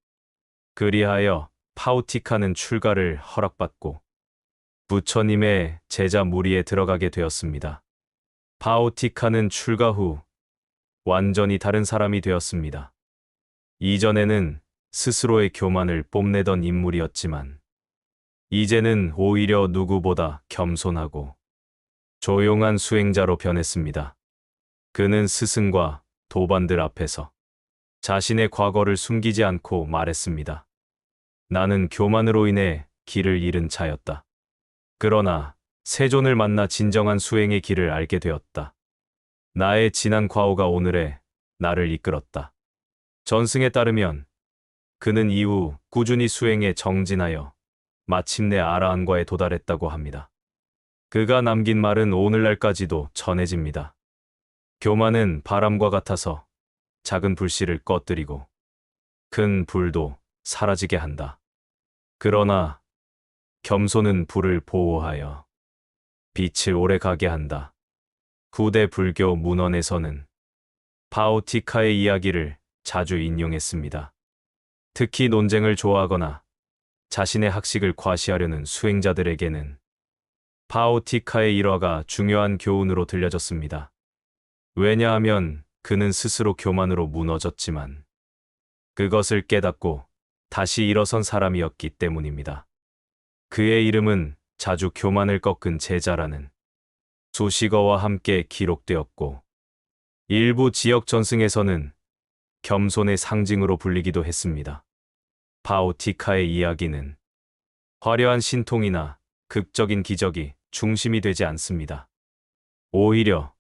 그리하여 파오티카는 출가를 허락받고 부처님의 제자 무리에 들어가게 되었습니다. 파오티카는 출가 후 완전히 다른 사람이 되었습니다. 이전에는 스스로의 교만을 뽐내던 인물이었지만 이제는 오히려 누구보다 겸손하고 조용한 수행자로 변했습니다. 그는 스승과 도반들 앞에서 자신의 과거를 숨기지 않고 말했습니다. 나는 교만으로 인해 길을 잃은 자였다. 그러나 세존을 만나 진정한 수행의 길을 알게 되었다. 나의 지난 과오가 오늘의 나를 이끌었다. 전승에 따르면 그는 이후 꾸준히 수행에 정진하여 마침내 아라한과에 도달했다고 합니다. 그가 남긴 말은 오늘날까지도 전해집니다. 교만은 바람과 같아서 작은 불씨를 꺼뜨리고 큰 불도 사라지게 한다. 그러나 겸손은 불을 보호하여 빛을 오래 가게 한다. 후대 불교 문헌에서는 파오티카의 이야기를 자주 인용했습니다. 특히 논쟁을 좋아하거나 자신의 학식을 과시하려는 수행자들에게는 파오티카의 일화가 중요한 교훈으로 들려졌습니다. 왜냐하면 그는 스스로 교만으로 무너졌지만 그것을 깨닫고 다시 일어선 사람이었기 때문입니다. 그의 이름은 자주 교만을 꺾은 제자라는 수식어와 함께 기록되었고 일부 지역 전승에서는 겸손의 상징으로 불리기도 했습니다. 파오티카의 이야기는 화려한 신통이나 극적인 기적이 중심이 되지 않습니다. 오히려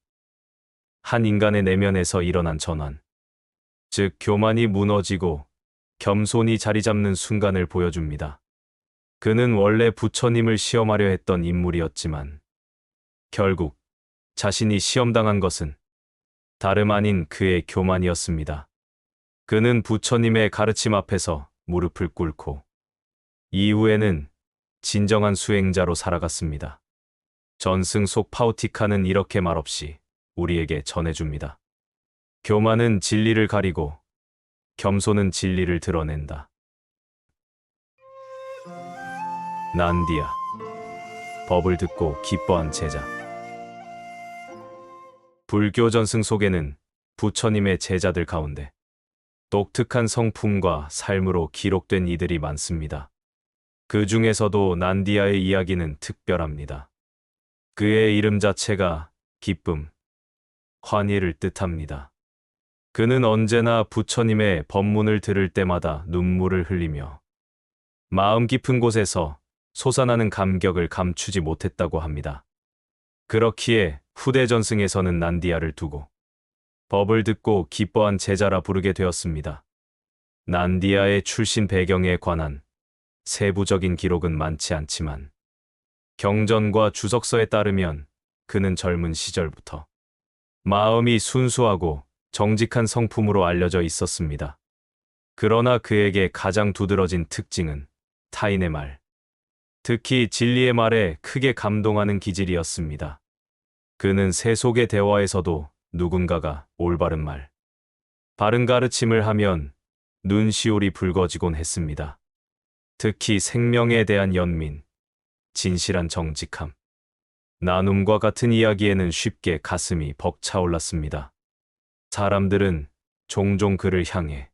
한 인간의 내면에서 일어난 전환, 즉 교만이 무너지고 겸손이 자리 잡는 순간을 보여줍니다. 그는 원래 부처님을 시험하려 했던 인물이었지만 결국 자신이 시험당한 것은 다름 아닌 그의 교만이었습니다. 그는 부처님의 가르침 앞에서 무릎을 꿇고 이후에는 진정한 수행자로 살아갔습니다. 전승 속 파오티카는 이렇게 말없이 우리에게 전해줍니다. 교만은 진리를 가리고 겸손은 진리를 드러낸다. 난디아. 법을 듣고 기뻐한 제자. 불교 전승 속에는 부처님의 제자들 가운데 독특한 성품과 삶으로 기록된 이들이 많습니다. 그 중에서도 난디아의 이야기는 특별합니다. 그의 이름 자체가 기쁨, 환희를 뜻합니다. 그는 언제나 부처님의 법문을 들을 때마다 눈물을 흘리며 마음 깊은 곳에서 솟아나는 감격을 감추지 못했다고 합니다. 그렇기에 후대 전승에서는 난디아를 두고 법을 듣고 기뻐한 제자라 부르게 되었습니다. 난디아의 출신 배경에 관한 세부적인 기록은 많지 않지만 경전과 주석서에 따르면 그는 젊은 시절부터 마음이 순수하고 정직한 성품으로 알려져 있었습니다. 그러나 그에게 가장 두드러진 특징은 타인의 말, 특히 진리의 말에 크게 감동하는 기질이었습니다. 그는 세속의 대화에서도 누군가가 올바른 말, 바른 가르침을 하면 눈시울이 붉어지곤 했습니다. 특히 생명에 대한 연민, 진실한 정직함, 나눔과 같은 이야기에는 쉽게 가슴이 벅차올랐습니다. 사람들은 종종 그를 향해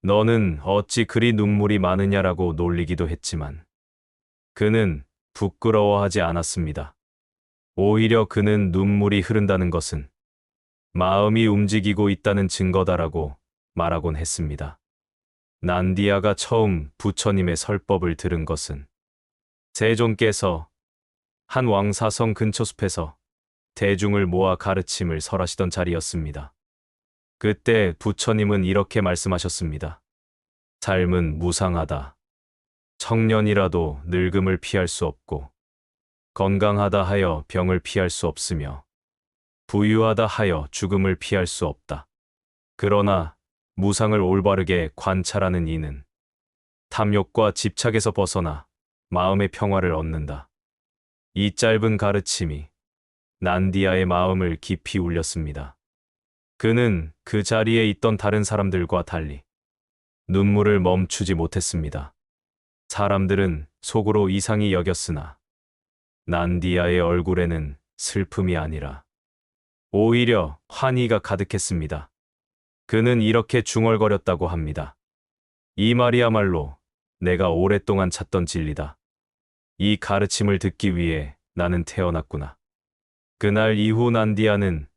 너는 어찌 그리 눈물이 많으냐라고 놀리기도 했지만 그는 부끄러워하지 않았습니다. 오히려 그는 눈물이 흐른다는 것은 마음이 움직이고 있다는 증거다라고 말하곤 했습니다. 난디아가 처음 부처님의 설법을 들은 것은 세존께서 한 왕사성 근처 숲에서 대중을 모아 가르침을 설하시던 자리였습니다. 그때 부처님은 이렇게 말씀하셨습니다. 삶은 무상하다. 청년이라도 늙음을 피할 수 없고 건강하다 하여 병을 피할 수 없으며 부유하다 하여 죽음을 피할 수 없다. 그러나 무상을 올바르게 관찰하는 이는 탐욕과 집착에서 벗어나 마음의 평화를 얻는다. 이 짧은 가르침이 난디아의 마음을 깊이 울렸습니다. 그는 그 자리에 있던 다른 사람들과 달리 눈물을 멈추지 못했습니다. 사람들은 속으로 이상히 여겼으나 난디아의 얼굴에는 슬픔이 아니라 오히려 환희가 가득했습니다. 그는 이렇게 중얼거렸다고 합니다. 이 말이야말로 내가 오랫동안 찾던 진리다. 이 가르침을 듣기 위해 나는 태어났구나. 그날 이후 난디아는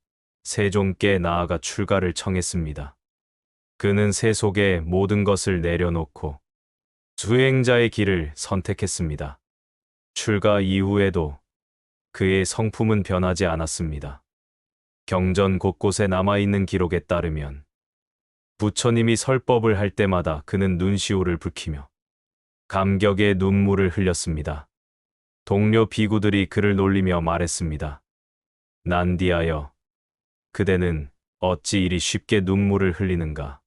세존께 나아가 출가를 청했습니다. 그는 세속의 모든 것을 내려놓고 수행자의 길을 선택했습니다. 출가 이후에도 그의 성품은 변하지 않았습니다. 경전 곳곳에 남아있는 기록에 따르면 부처님이 설법을 할 때마다 그는 눈시울을 붉히며 감격의 눈물을 흘렸습니다. 동료 비구들이 그를 놀리며 말했습니다. 난디아여, 그대는 어찌 이리 쉽게 눈물을 흘리는가?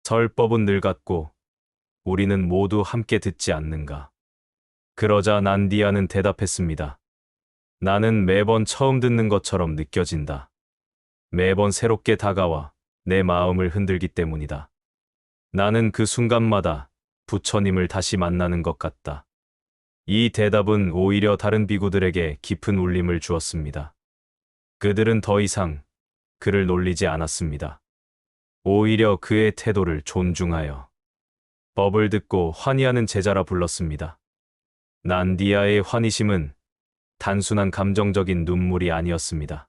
설법은 늙었고 우리는 모두 함께 듣지 않는가? 그러자 난디아는 대답했습니다. 나는 매번 처음 듣는 것처럼 느껴진다. 매번 새롭게 다가와 내 마음을 흔들기 때문이다. 나는 그 순간마다 부처님을 다시 만나는 것 같다. 이 대답은 오히려 다른 비구들에게 깊은 울림을 주었습니다. 그들은 더 이상 그를 놀리지 않았습니다. 오히려 그의 태도를 존중하여 법을 듣고 환희하는 제자라 불렀습니다. 난디아의 환희심은 단순한 감정적인 눈물이 아니었습니다.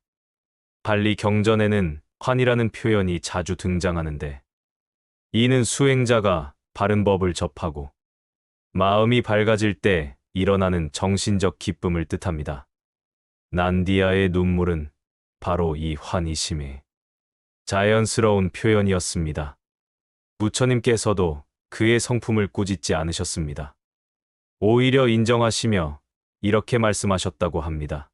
발리 경전에는 환이라는 표현이 자주 등장하는데 이는 수행자가 바른 법을 접하고 마음이 밝아질 때 일어나는 정신적 기쁨을 뜻합니다. 난디아의 눈물은 바로 이 환희심의 자연스러운 표현이었습니다. 부처님께서도 그의 성품을 꾸짖지 않으셨습니다. 오히려 인정하시며 이렇게 말씀하셨다고 합니다.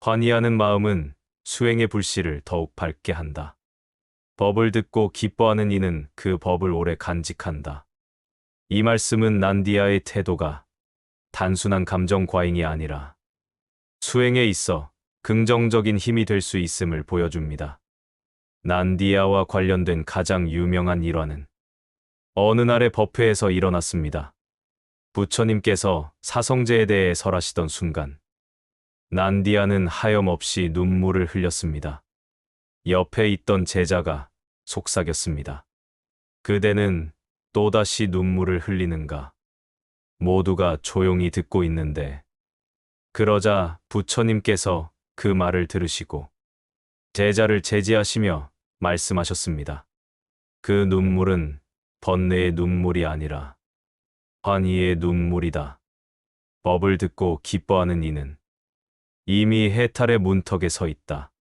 환희하는 마음은 수행의 불씨를 더욱 밝게 한다. 법을 듣고 기뻐하는 이는 그 법을 오래 간직한다. 이 말씀은 난디아의 태도가 단순한 감정 과잉이 아니라 수행에 있어 긍정적인 힘이 될 수 있음을 보여줍니다. 난디아와 관련된 가장 유명한 일화는 어느 날의 법회에서 일어났습니다. 부처님께서 사성제에 대해 설하시던 순간 난디아는 하염없이 눈물을 흘렸습니다. 옆에 있던 제자가 속삭였습니다. 그대는 또다시 눈물을 흘리는가? 모두가 조용히 듣고 있는데 그러자 부처님께서 그 말을 들으시고 제자를 제지하시며 말씀하셨습니다. 그 눈물은 번뇌의 눈물이 아니라 환희의 눈물이다. 법을 듣고 기뻐하는 이는 이미 해탈의 문턱에 서 있다.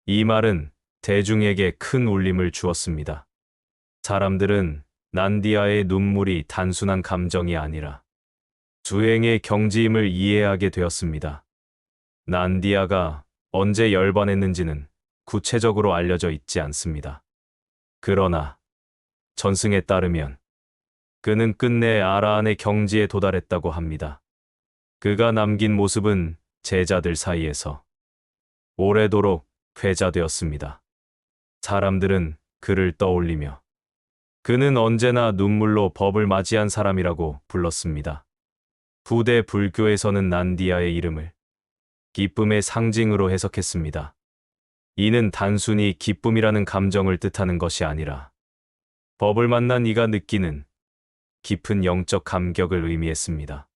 이 말은 대중에게 큰 울림을 주었습니다. 사람들은 난디아의 눈물이 단순한 감정이 아니라 수행의 경지임을 이해하게 되었습니다. 난디아가 언제 열반했는지는 구체적으로 알려져 있지 않습니다. 그러나 전승에 따르면 그는 끝내 아라한의 경지에 도달했다고 합니다. 그가 남긴 모습은 제자들 사이에서 오래도록 회자되었습니다. 사람들은 그를 떠올리며 그는 언제나 눈물로 법을 맞이한 사람이라고 불렀습니다. 후대 불교에서는 난디아의 이름을 기쁨의 상징으로 해석했습니다. 이는 단순히 기쁨이라는 감정을 뜻하는 것이 아니라 법을 만난 이가 느끼는 깊은 영적 감격을 의미했습니다.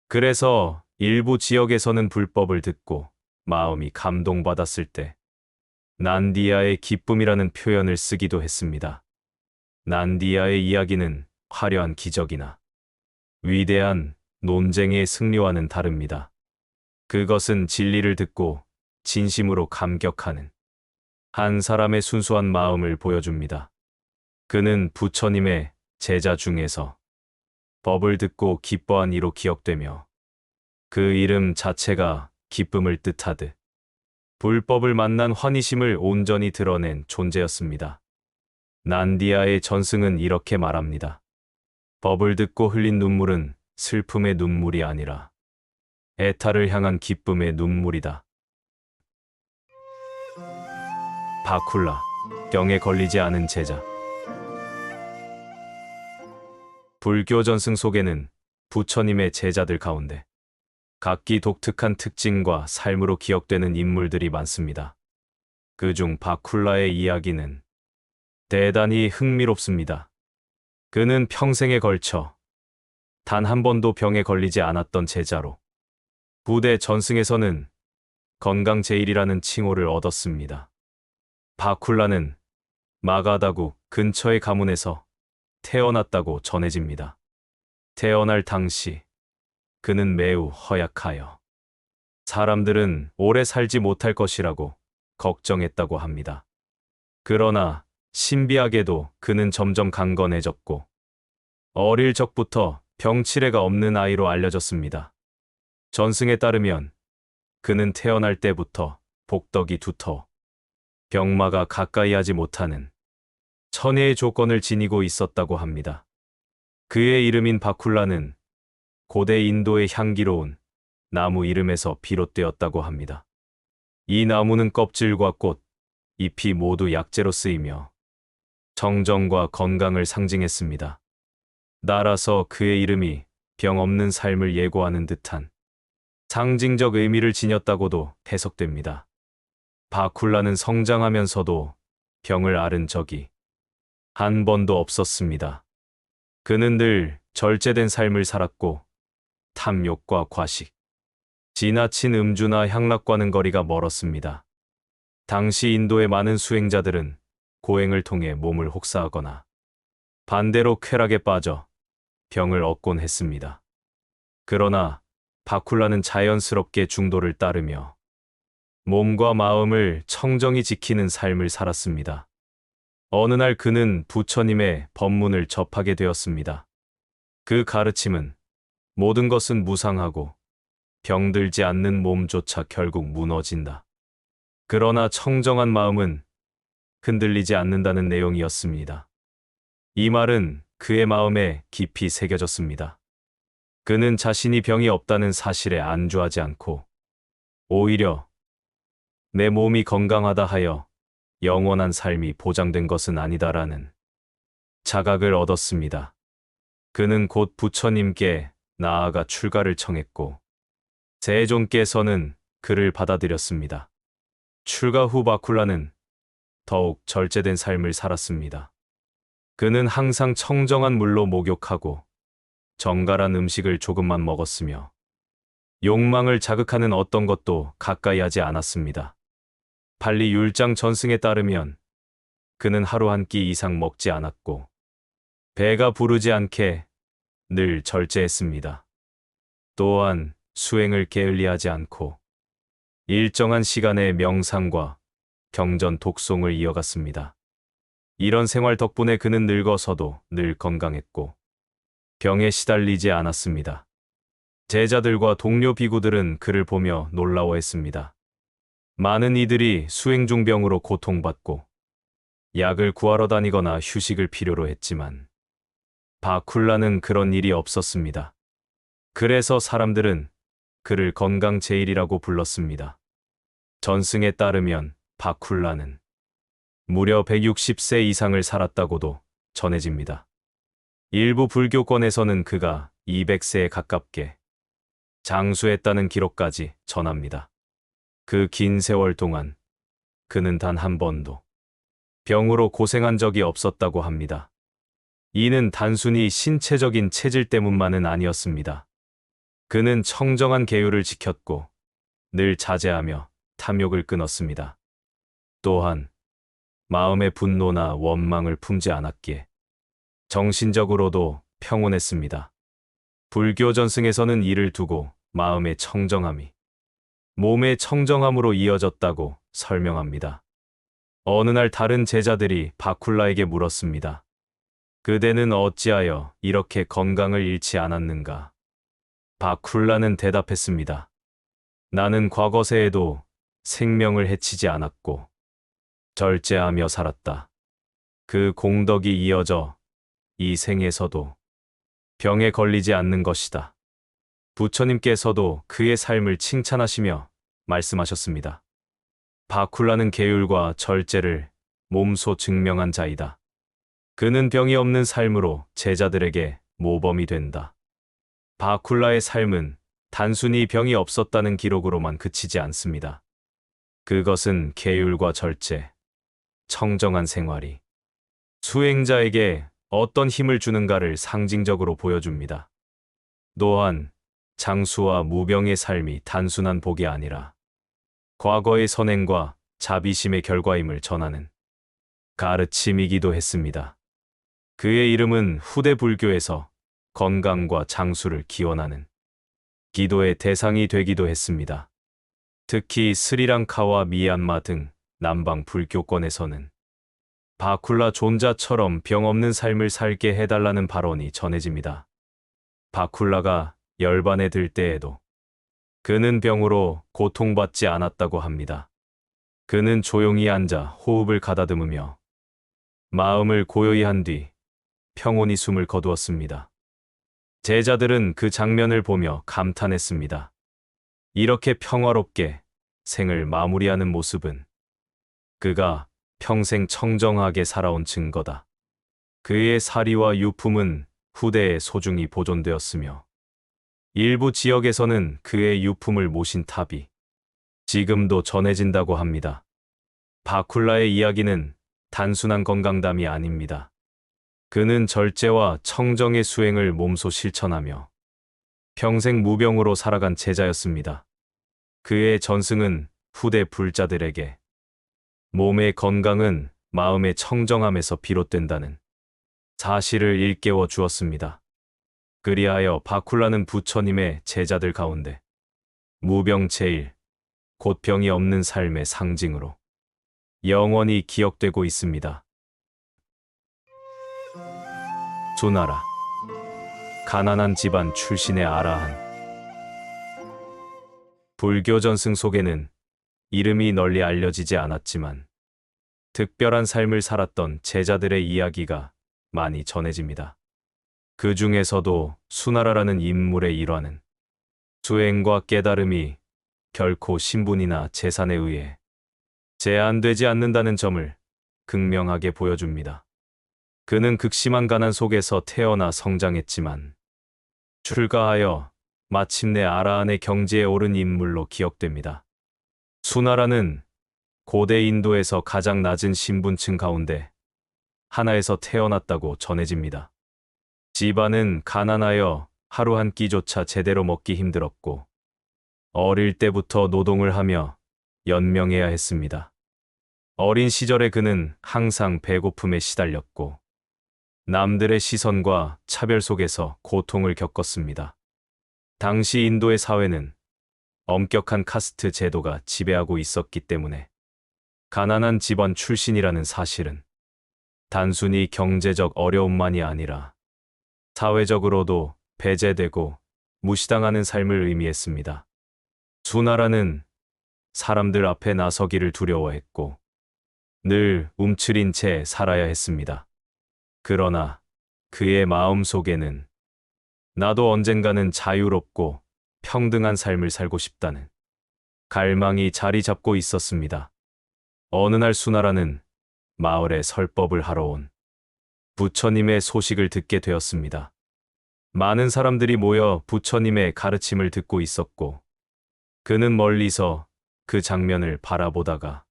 그래서 일부 지역에서는 불법을 듣고 마음이 감동받았을 때 난디아의 기쁨이라는 표현을 쓰기도 했습니다. 난디아의 이야기는 화려한 기적이나 위대한 논쟁의 승리와는 다릅니다. 그것은 진리를 듣고 진심으로 감격하는 한 사람의 순수한 마음을 보여줍니다. 그는 부처님의 제자 중에서 법을 듣고 기뻐한 이로 기억되며 그 이름 자체가 기쁨을 뜻하듯 불법을 만난 환희심을 온전히 드러낸 존재였습니다. 난디아의 전승은 이렇게 말합니다. 법을 듣고 흘린 눈물은 슬픔의 눈물이 아니라 해탈을 향한 기쁨의 눈물이다. 바쿨라, 병에 걸리지 않은 제자. 불교 전승 속에는 부처님의 제자들 가운데 각기 독특한 특징과 삶으로 기억되는 인물들이 많습니다. 그중 바쿨라의 이야기는 대단히 흥미롭습니다. 그는 평생에 걸쳐 단 한 번도 병에 걸리지 않았던 제자로 부대 전승에서는 건강제일이라는 칭호를 얻었습니다. 바쿨라는 마가다구 근처의 가문에서 태어났다고 전해집니다. 태어날 당시 그는 매우 허약하여 사람들은 오래 살지 못할 것이라고 걱정했다고 합니다. 그러나 신비하게도 그는 점점 강건해졌고 어릴 적부터 병치레가 없는 아이로 알려졌습니다. 전승에 따르면 그는 태어날 때부터 복덕이 두터워 병마가 가까이 하지 못하는 천혜의 조건을 지니고 있었다고 합니다. 그의 이름인 바쿨라는 고대 인도의 향기로운 나무 이름에서 비롯되었다고 합니다. 이 나무는 껍질과 꽃, 잎이 모두 약재로 쓰이며 정정과 건강을 상징했습니다. 따라서 그의 이름이 병 없는 삶을 예고하는 듯한 상징적 의미를 지녔다고도 해석됩니다. 바쿨라는 성장하면서도 병을 앓은 적이 한 번도 없었습니다. 그는 늘 절제된 삶을 살았고 탐욕과 과식, 지나친 음주나 향락과는 거리가 멀었습니다. 당시 인도의 많은 수행자들은 고행을 통해 몸을 혹사하거나 반대로 쾌락에 빠져 병을 얻곤 했습니다. 그러나 바쿨라는 자연스럽게 중도를 따르며 몸과 마음을 청정히 지키는 삶을 살았습니다. 어느 날 그는 부처님의 법문을 접하게 되었습니다. 그 가르침은 모든 것은 무상하고 병들지 않는 몸조차 결국 무너진다. 그러나 청정한 마음은 흔들리지 않는다는 내용이었습니다. 이 말은 그의 마음에 깊이 새겨졌습니다. 그는 자신이 병이 없다는 사실에 안주하지 않고 오히려 내 몸이 건강하다 하여 영원한 삶이 보장된 것은 아니다라는 자각을 얻었습니다. 그는 곧 부처님께 나아가 출가를 청했고 세존께서는 그를 받아들였습니다. 출가 후 바쿨라는 더욱 절제된 삶을 살았습니다. 그는 항상 청정한 물로 목욕하고 정갈한 음식을 조금만 먹었으며 욕망을 자극하는 어떤 것도 가까이 하지 않았습니다. 발리 율장 전승에 따르면 그는 하루 한 끼 이상 먹지 않았고 배가 부르지 않게 늘 절제했습니다. 또한 수행을 게을리하지 않고 일정한 시간에 명상과 경전 독송을 이어갔습니다. 이런 생활 덕분에 그는 늙어서도 늘 건강했고 병에 시달리지 않았습니다. 제자들과 동료 비구들은 그를 보며 놀라워했습니다. 많은 이들이 수행 중 병으로 고통받고 약을 구하러 다니거나 휴식을 필요로 했지만 바쿨라는 그런 일이 없었습니다. 그래서 사람들은 그를 건강 제일이라고 불렀습니다. 전승에 따르면 바쿨라는 무려 160세 이상을 살았다고도 전해집니다. 일부 불교권에서는 그가 200세에 가깝게 장수했다는 기록까지 전합니다. 그 긴 세월 동안 그는 단 한 번도 병으로 고생한 적이 없었다고 합니다. 이는 단순히 신체적인 체질 때문만은 아니었습니다. 그는 청정한 계율을 지켰고 늘 자제하며 탐욕을 끊었습니다. 또한 마음의 분노나 원망을 품지 않았기에 정신적으로도 평온했습니다. 불교 전승에서는 이를 두고 마음의 청정함이 몸의 청정함으로 이어졌다고 설명합니다. 어느 날 다른 제자들이 바쿨라에게 물었습니다. 그대는 어찌하여 이렇게 건강을 잃지 않았는가? 바쿨라는 대답했습니다. 나는 과거세에도 생명을 해치지 않았고 절제하며 살았다. 그 공덕이 이어져 이 생에서도 병에 걸리지 않는 것이다. 부처님께서도 그의 삶을 칭찬하시며 말씀하셨습니다. 바쿨라는 계율과 절제를 몸소 증명한 자이다. 그는 병이 없는 삶으로 제자들에게 모범이 된다. 바쿨라의 삶은 단순히 병이 없었다는 기록으로만 그치지 않습니다. 그것은 계율과 절제, 청정한 생활이 수행자에게 어떤 힘을 주는가를 상징적으로 보여줍니다. 또한 장수와 무병의 삶이 단순한 복이 아니라 과거의 선행과 자비심의 결과임을 전하는 가르침이기도 했습니다. 그의 이름은 후대 불교에서 건강과 장수를 기원하는 기도의 대상이 되기도 했습니다. 특히 스리랑카와 미얀마 등 남방 불교권에서는 바쿨라 존자처럼 병 없는 삶을 살게 해달라는 발언이 전해집니다. 바쿨라가 열반에 들 때에도 그는 병으로 고통받지 않았다고 합니다. 그는 조용히 앉아 호흡을 가다듬으며 마음을 고요히 한 뒤 평온히 숨을 거두었습니다. 제자들은 그 장면을 보며 감탄했습니다. 이렇게 평화롭게 생을 마무리하는 모습은 그가 평생 청정하게 살아온 증거다. 그의 사리와 유품은 후대에 소중히 보존되었으며 일부 지역에서는 그의 유품을 모신 탑이 지금도 전해진다고 합니다. 바쿨라의 이야기는 단순한 건강담이 아닙니다. 그는 절제와 청정의 수행을 몸소 실천하며 평생 무병으로 살아간 제자였습니다. 그의 전승은 후대 불자들에게 몸의 건강은 마음의 청정함에서 비롯된다는 사실을 일깨워 주었습니다. 그리하여 바쿨라는 부처님의 제자들 가운데 무병체일, 곧 병이 없는 삶의 상징으로 영원히 기억되고 있습니다. 수나라, 가난한 집안 출신의 아라한. 불교 전승 속에는 이름이 널리 알려지지 않았지만 특별한 삶을 살았던 제자들의 이야기가 많이 전해집니다. 그 중에서도 수나라라는 인물의 일화는 수행과 깨달음이 결코 신분이나 재산에 의해 제한되지 않는다는 점을 극명하게 보여줍니다. 그는 극심한 가난 속에서 태어나 성장했지만 출가하여 마침내 아라한의 경지에 오른 인물로 기억됩니다. 수나라는 고대 인도에서 가장 낮은 신분층 가운데 하나에서 태어났다고 전해집니다. 집안은 가난하여 하루 한 끼조차 제대로 먹기 힘들었고 어릴 때부터 노동을 하며 연명해야 했습니다. 어린 시절에 그는 항상 배고픔에 시달렸고 남들의 시선과 차별 속에서 고통을 겪었습니다. 당시 인도의 사회는 엄격한 카스트 제도가 지배하고 있었기 때문에 가난한 집안 출신이라는 사실은 단순히 경제적 어려움만이 아니라 사회적으로도 배제되고 무시당하는 삶을 의미했습니다. 수나라는 사람들 앞에 나서기를 두려워했고 늘 움츠린 채 살아야 했습니다. 그러나 그의 마음 속에는 나도 언젠가는 자유롭고 평등한 삶을 살고 싶다는 갈망이 자리 잡고 있었습니다. 어느 날 수나라는 마을에 설법을 하러 온 부처님의 소식을 듣게 되었습니다. 많은 사람들이 모여 부처님의 가르침을 듣고 있었고 그는 멀리서 그 장면을 바라보다가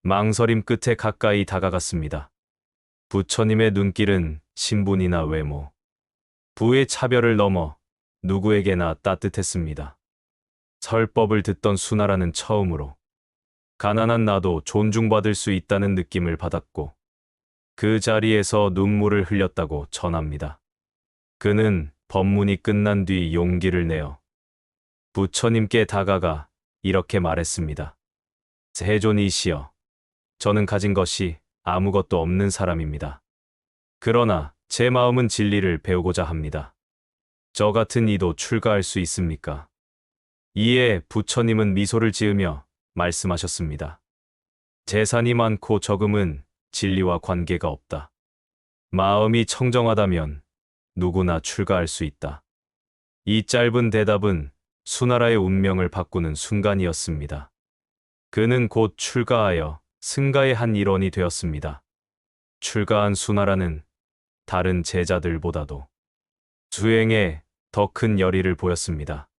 망설임 끝에 가까이 다가갔습니다. 부처님의 눈길은 신분이나 외모, 부의 차별을 넘어 누구에게나 따뜻했습니다. 설법을 듣던 수나라는 처음으로 가난한 나도 존중받을 수 있다는 느낌을 받았고 그 자리에서 눈물을 흘렸다고 전합니다. 그는 법문이 끝난 뒤 용기를 내어 부처님께 다가가 이렇게 말했습니다. 세존이시여, 저는 가진 것이 아무것도 없는 사람입니다. 그러나 제 마음은 진리를 배우고자 합니다. 저 같은 이도 출가할 수 있습니까? 이에 부처님은 미소를 지으며 말씀하셨습니다. 재산이 많고 적음은 진리와 관계가 없다. 마음이 청정하다면 누구나 출가할 수 있다. 이 짧은 대답은 수나라의 운명을 바꾸는 순간이었습니다. 그는 곧 출가하여 승가의 한 일원이 되었습니다. 출가한 수나라는 다른 제자들보다도 수행에 더 큰 열의를 보였습니다.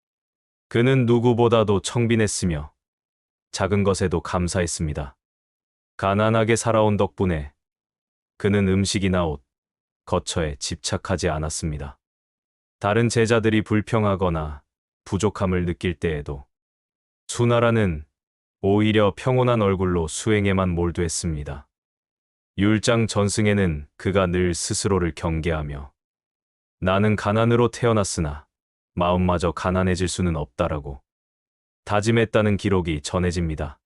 그는 누구보다도 청빈했으며 작은 것에도 감사했습니다. 가난하게 살아온 덕분에 그는 음식이나 옷, 거처에 집착하지 않았습니다. 다른 제자들이 불평하거나 부족함을 느낄 때에도 수나라는 오히려 평온한 얼굴로 수행에만 몰두했습니다. 율장 전승에는 그가 늘 스스로를 경계하며 나는 가난으로 태어났으나 마음마저 가난해질 수는 없다라고 다짐했다는 기록이 전해집니다.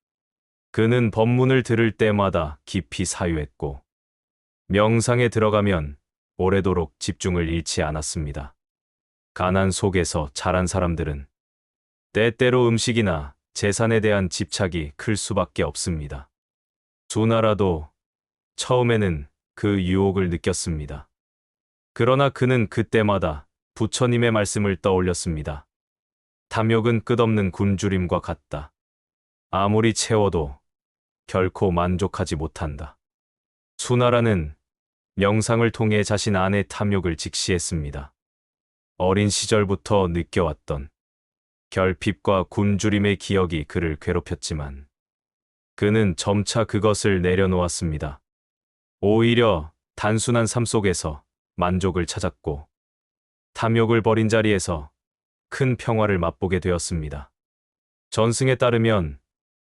그는 법문을 들을 때마다 깊이 사유했고 명상에 들어가면 오래도록 집중을 잃지 않았습니다. 가난 속에서 자란 사람들은 때때로 음식이나 재산에 대한 집착이 클 수밖에 없습니다. 수나라도 처음에는 그 유혹을 느꼈습니다. 그러나 그는 그때마다 부처님의 말씀을 떠올렸습니다. 탐욕은 끝없는 굶주림과 같다. 아무리 채워도 결코 만족하지 못한다. 수나라는 명상을 통해 자신 안의 탐욕을 직시했습니다. 어린 시절부터 느껴왔던 결핍과 굶주림의 기억이 그를 괴롭혔지만 그는 점차 그것을 내려놓았습니다. 오히려 단순한 삶 속에서 만족을 찾았고 탐욕을 버린 자리에서 큰 평화를 맛보게 되었습니다. 전승에 따르면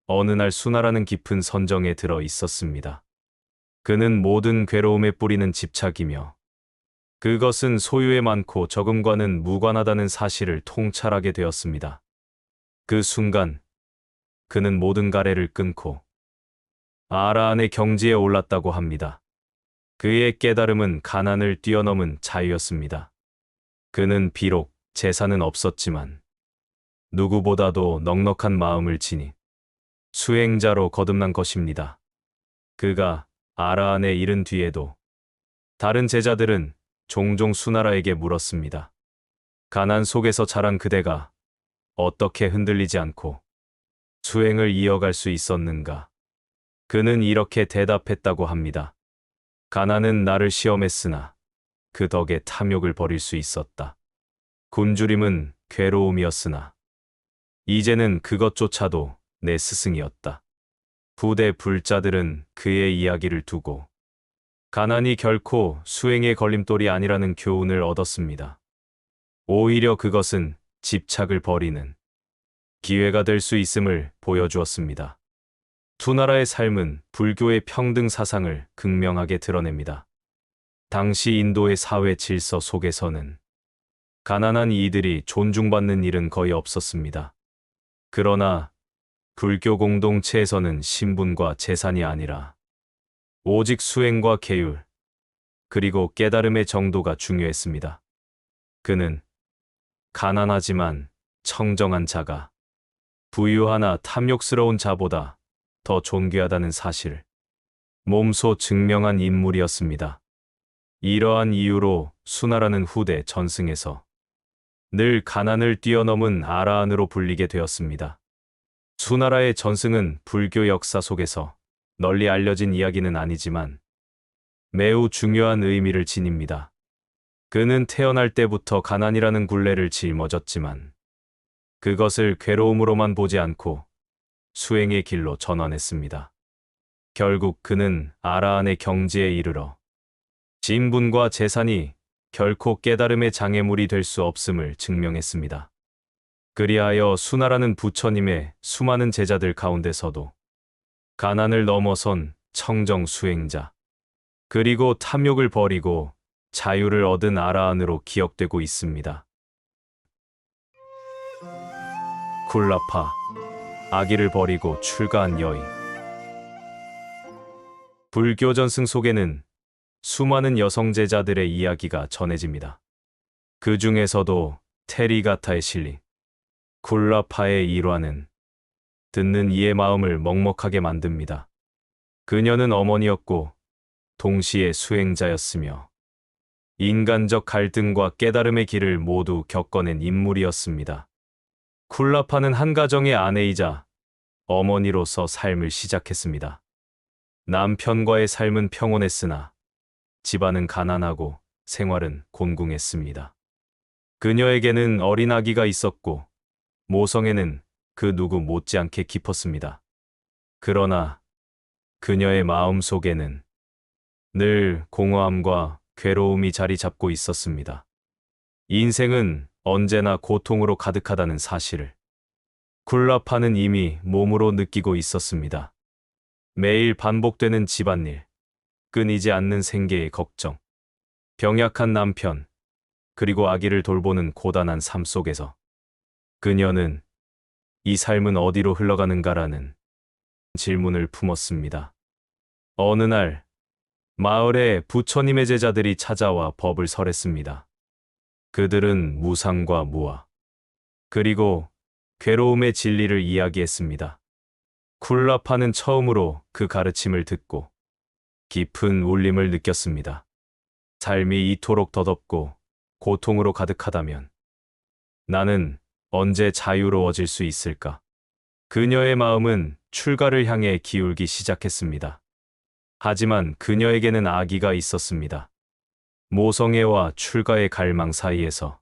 어느 날 수나라는 깊은 선정에 들어 있었습니다. 그는 모든 괴로움의 뿌리는 집착이며 그것은 소유에 많고 적음과는 무관하다는 사실을 통찰하게 되었습니다. 그 순간 그는 모든 가래를 끊고 아라한의 경지에 올랐다고 합니다. 그의 깨달음은 가난을 뛰어넘은 자유였습니다. 그는 비록 재산은 없었지만 누구보다도 넉넉한 마음을 지닌 수행자로 거듭난 것입니다. 그가 아라한에 이른 뒤에도 다른 제자들은 종종 수나라에게 물었습니다. 가난 속에서 자란 그대가 어떻게 흔들리지 않고 수행을 이어갈 수 있었는가? 그는 이렇게 대답했다고 합니다. 가난은 나를 시험했으나 그 덕에 탐욕을 버릴 수 있었다. 굶주림은 괴로움이었으나 이제는 그것조차도 내 스승이었다. 부대 불자들은 그의 이야기를 두고 가난이 결코 수행의 걸림돌이 아니라는 교훈을 얻었습니다. 오히려 그것은 집착을 버리는 기회가 될 수 있음을 보여주었습니다. 두 나라의 삶은 불교의 평등 사상을 극명하게 드러냅니다. 당시 인도의 사회 질서 속에서는 가난한 이들이 존중받는 일은 거의 없었습니다. 그러나 불교 공동체에서는 신분과 재산이 아니라 오직 수행과 계율, 그리고 깨달음의 정도가 중요했습니다. 그는 가난하지만 청정한 자가 부유하나 탐욕스러운 자보다 더 존귀하다는 사실을 몸소 증명한 인물이었습니다. 이러한 이유로 수나라는 후대 전승에서 늘 가난을 뛰어넘은 아라한으로 불리게 되었습니다. 수나라의 전승은 불교 역사 속에서 널리 알려진 이야기는 아니지만 매우 중요한 의미를 지닙니다. 그는 태어날 때부터 가난이라는 굴레를 짊어졌지만 그것을 괴로움으로만 보지 않고 수행의 길로 전환했습니다. 결국 그는 아라한의 경지에 이르러 신분과 재산이 결코 깨달음의 장애물이 될 수 없음을 증명했습니다. 그리하여 수나라는 부처님의 수많은 제자들 가운데서도 가난을 넘어선 청정 수행자, 그리고 탐욕을 버리고 자유를 얻은 아라한으로 기억되고 있습니다. 쿨라파, 아기를 버리고 출가한 여인. 불교 전승 속에는 수많은 여성 제자들의 이야기가 전해집니다. 그 중에서도 테리가타의 실리, 쿨라파의 일화는 듣는 이의 마음을 먹먹하게 만듭니다. 그녀는 어머니였고 동시에 수행자였으며 인간적 갈등과 깨달음의 길을 모두 겪어낸 인물이었습니다. 쿨라파는 한 가정의 아내이자 어머니로서 삶을 시작했습니다. 남편과의 삶은 평온했으나 집안은 가난하고 생활은 곤궁했습니다. 그녀에게는 어린 아기가 있었고 모성애는 그 누구 못지않게 깊었습니다. 그러나 그녀의 마음 속에는 늘 공허함과 괴로움이 자리 잡고 있었습니다. 인생은 언제나 고통으로 가득하다는 사실을 쿨라파는 이미 몸으로 느끼고 있었습니다. 매일 반복되는 집안일, 끊이지 않는 생계의 걱정, 병약한 남편, 그리고 아기를 돌보는 고단한 삶 속에서 그녀는 이 삶은 어디로 흘러가는가라는 질문을 품었습니다. 어느 날 마을에 부처님의 제자들이 찾아와 법을 설했습니다. 그들은 무상과 무아, 그리고 괴로움의 진리를 이야기했습니다. 쿨라파는 처음으로 그 가르침을 듣고 깊은 울림을 느꼈습니다. 삶이 이토록 더덥고 고통으로 가득하다면 나는 언제 자유로워질 수 있을까? 그녀의 마음은 출가를 향해 기울기 시작했습니다. 하지만 그녀에게는 아기가 있었습니다. 모성애와 출가의 갈망 사이에서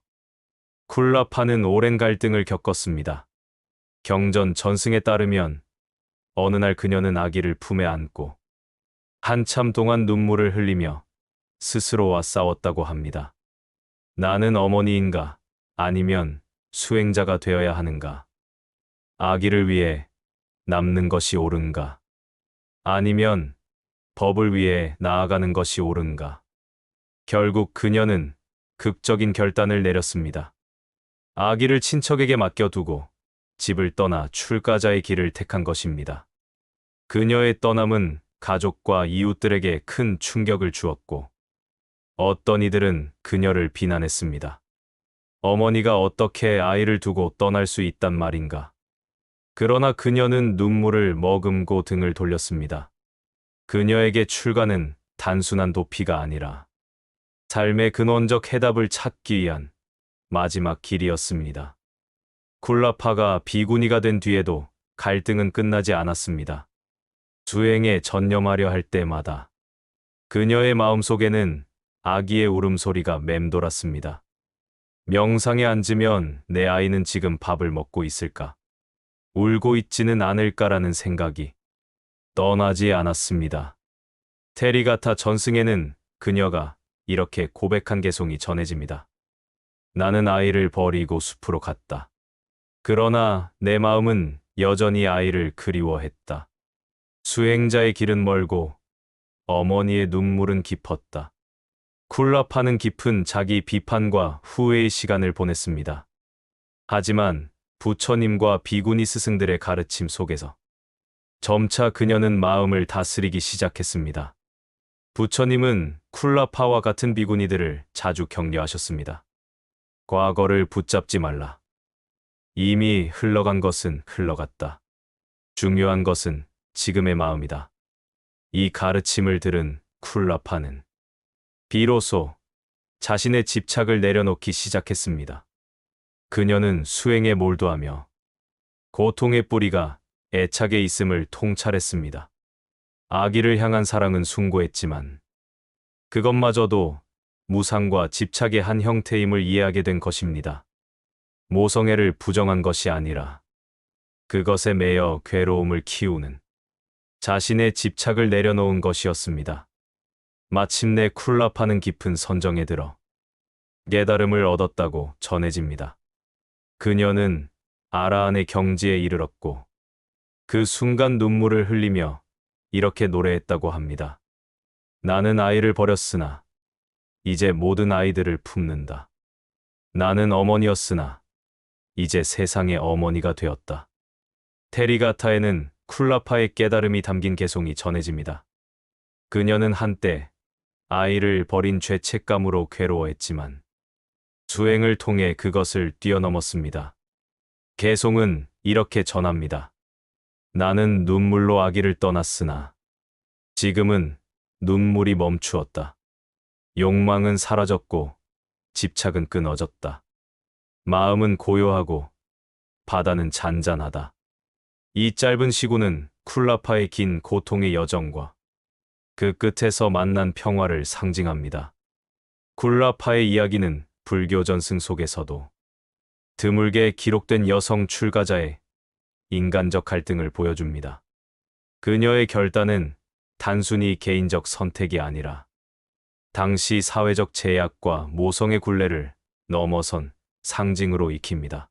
쿨라파는 오랜 갈등을 겪었습니다. 경전 전승에 따르면 어느 날 그녀는 아기를 품에 안고 한참 동안 눈물을 흘리며 스스로와 싸웠다고 합니다. 나는 어머니인가? 아니면 수행자가 되어야 하는가? 아기를 위해 남는 것이 옳은가? 아니면 법을 위해 나아가는 것이 옳은가? 결국 그녀는 극적인 결단을 내렸습니다. 아기를 친척에게 맡겨두고 집을 떠나 출가자의 길을 택한 것입니다. 그녀의 떠남은 가족과 이웃들에게 큰 충격을 주었고 어떤 이들은 그녀를 비난했습니다. 어머니가 어떻게 아이를 두고 떠날 수 있단 말인가? 그러나 그녀는 눈물을 머금고 등을 돌렸습니다. 그녀에게 출가는 단순한 도피가 아니라 삶의 근원적 해답을 찾기 위한 마지막 길이었습니다. 쿨라파가 비구니가 된 뒤에도 갈등은 끝나지 않았습니다. 수행에 전념하려 할 때마다 그녀의 마음속에는 아기의 울음소리가 맴돌았습니다. 명상에 앉으면 내 아이는 지금 밥을 먹고 있을까? 울고 있지는 않을까라는 생각이 떠나지 않았습니다. 테리가타 전승에는 그녀가 이렇게 고백한 개송이 전해집니다. 나는 아이를 버리고 숲으로 갔다. 그러나 내 마음은 여전히 아이를 그리워했다. 수행자의 길은 멀고 어머니의 눈물은 깊었다. 쿨라파는 깊은 자기 비판과 후회의 시간을 보냈습니다. 하지만 부처님과 비구니 스승들의 가르침 속에서 점차 그녀는 마음을 다스리기 시작했습니다. 부처님은 쿨라파와 같은 비구니들을 자주 격려하셨습니다. 과거를 붙잡지 말라. 이미 흘러간 것은 흘러갔다. 중요한 것은 지금의 마음이다. 이 가르침을 들은 쿨라파는 비로소 자신의 집착을 내려놓기 시작했습니다. 그녀는 수행에 몰두하며 고통의 뿌리가 애착에 있음을 통찰했습니다. 아기를 향한 사랑은 숭고했지만 그것마저도 무상과 집착의 한 형태임을 이해하게 된 것입니다. 모성애를 부정한 것이 아니라 그것에 매여 괴로움을 키우는 자신의 집착을 내려놓은 것이었습니다. 마침내 쿨라파는 깊은 선정에 들어 깨달음을 얻었다고 전해집니다. 그녀는 아라한의 경지에 이르렀고 그 순간 눈물을 흘리며 이렇게 노래했다고 합니다. 나는 아이를 버렸으나 이제 모든 아이들을 품는다. 나는 어머니였으나 이제 세상의 어머니가 되었다. 테리가타에는 쿨라파의 깨달음이 담긴 개송이 전해집니다. 그녀는 한때 아이를 버린 죄책감으로 괴로워했지만 수행을 통해 그것을 뛰어넘었습니다. 개송은 이렇게 전합니다. 나는 눈물로 아기를 떠났으나 지금은 눈물이 멈추었다. 욕망은 사라졌고 집착은 끊어졌다. 마음은 고요하고 바다는 잔잔하다. 이 짧은 시구는 쿨라파의 긴 고통의 여정과 그 끝에서 만난 평화를 상징합니다. 쿨라파의 이야기는 불교 전승 속에서도 드물게 기록된 여성 출가자의 인간적 갈등을 보여줍니다. 그녀의 결단은 단순히 개인적 선택이 아니라 당시 사회적 제약과 모성의 굴레를 넘어선 상징으로 익힙니다.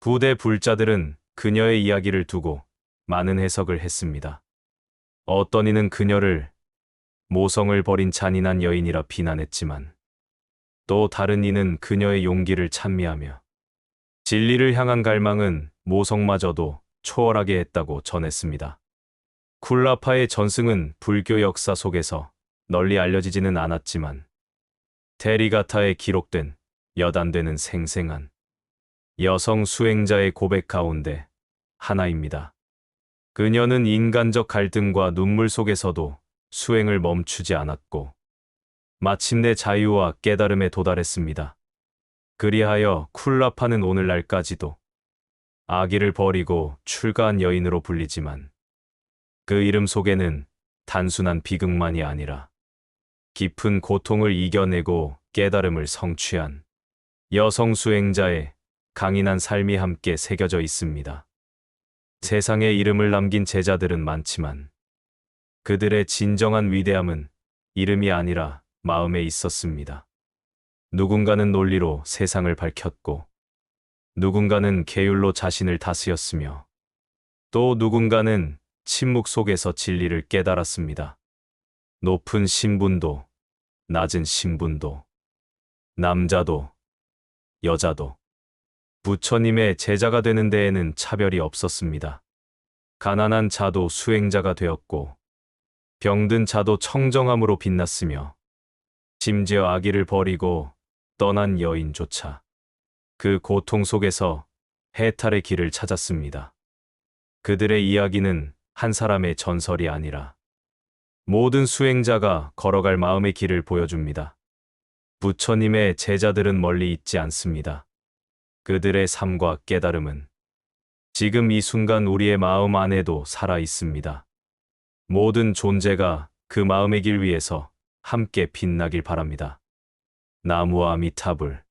후대 불자들은 그녀의 이야기를 두고 많은 해석을 했습니다. 어떤 이는 그녀를 모성을 버린 잔인한 여인이라 비난했지만 또 다른 이는 그녀의 용기를 찬미하며 진리를 향한 갈망은 모성마저도 초월하게 했다고 전했습니다. 쿨라파의 전승은 불교 역사 속에서 널리 알려지지는 않았지만 테리가타에 기록된 몇 안 되는 생생한 여성 수행자의 고백 가운데 하나입니다. 그녀는 인간적 갈등과 눈물 속에서도 수행을 멈추지 않았고 마침내 자유와 깨달음에 도달했습니다. 그리하여 쿨라파는 오늘날까지도 아기를 버리고 출가한 여인으로 불리지만 그 이름 속에는 단순한 비극만이 아니라 깊은 고통을 이겨내고 깨달음을 성취한 여성 수행자의 강인한 삶이 함께 새겨져 있습니다. 세상에 이름을 남긴 제자들은 많지만 그들의 진정한 위대함은 이름이 아니라 마음에 있었습니다. 누군가는 논리로 세상을 밝혔고 누군가는 계율로 자신을 다스렸으며 또 누군가는 침묵 속에서 진리를 깨달았습니다. 높은 신분도 낮은 신분도 남자도 여자도 부처님의 제자가 되는 데에는 차별이 없었습니다. 가난한 자도 수행자가 되었고 병든 자도 청정함으로 빛났으며 심지어 아기를 버리고 떠난 여인조차 그 고통 속에서 해탈의 길을 찾았습니다. 그들의 이야기는 한 사람의 전설이 아니라 모든 수행자가 걸어갈 마음의 길을 보여줍니다. 부처님의 제자들은 멀리 있지 않습니다. 그들의 삶과 깨달음은 지금 이 순간 우리의 마음 안에도 살아 있습니다. 모든 존재가 그 마음의 길 위에서 함께 빛나길 바랍니다. 나무와 미타불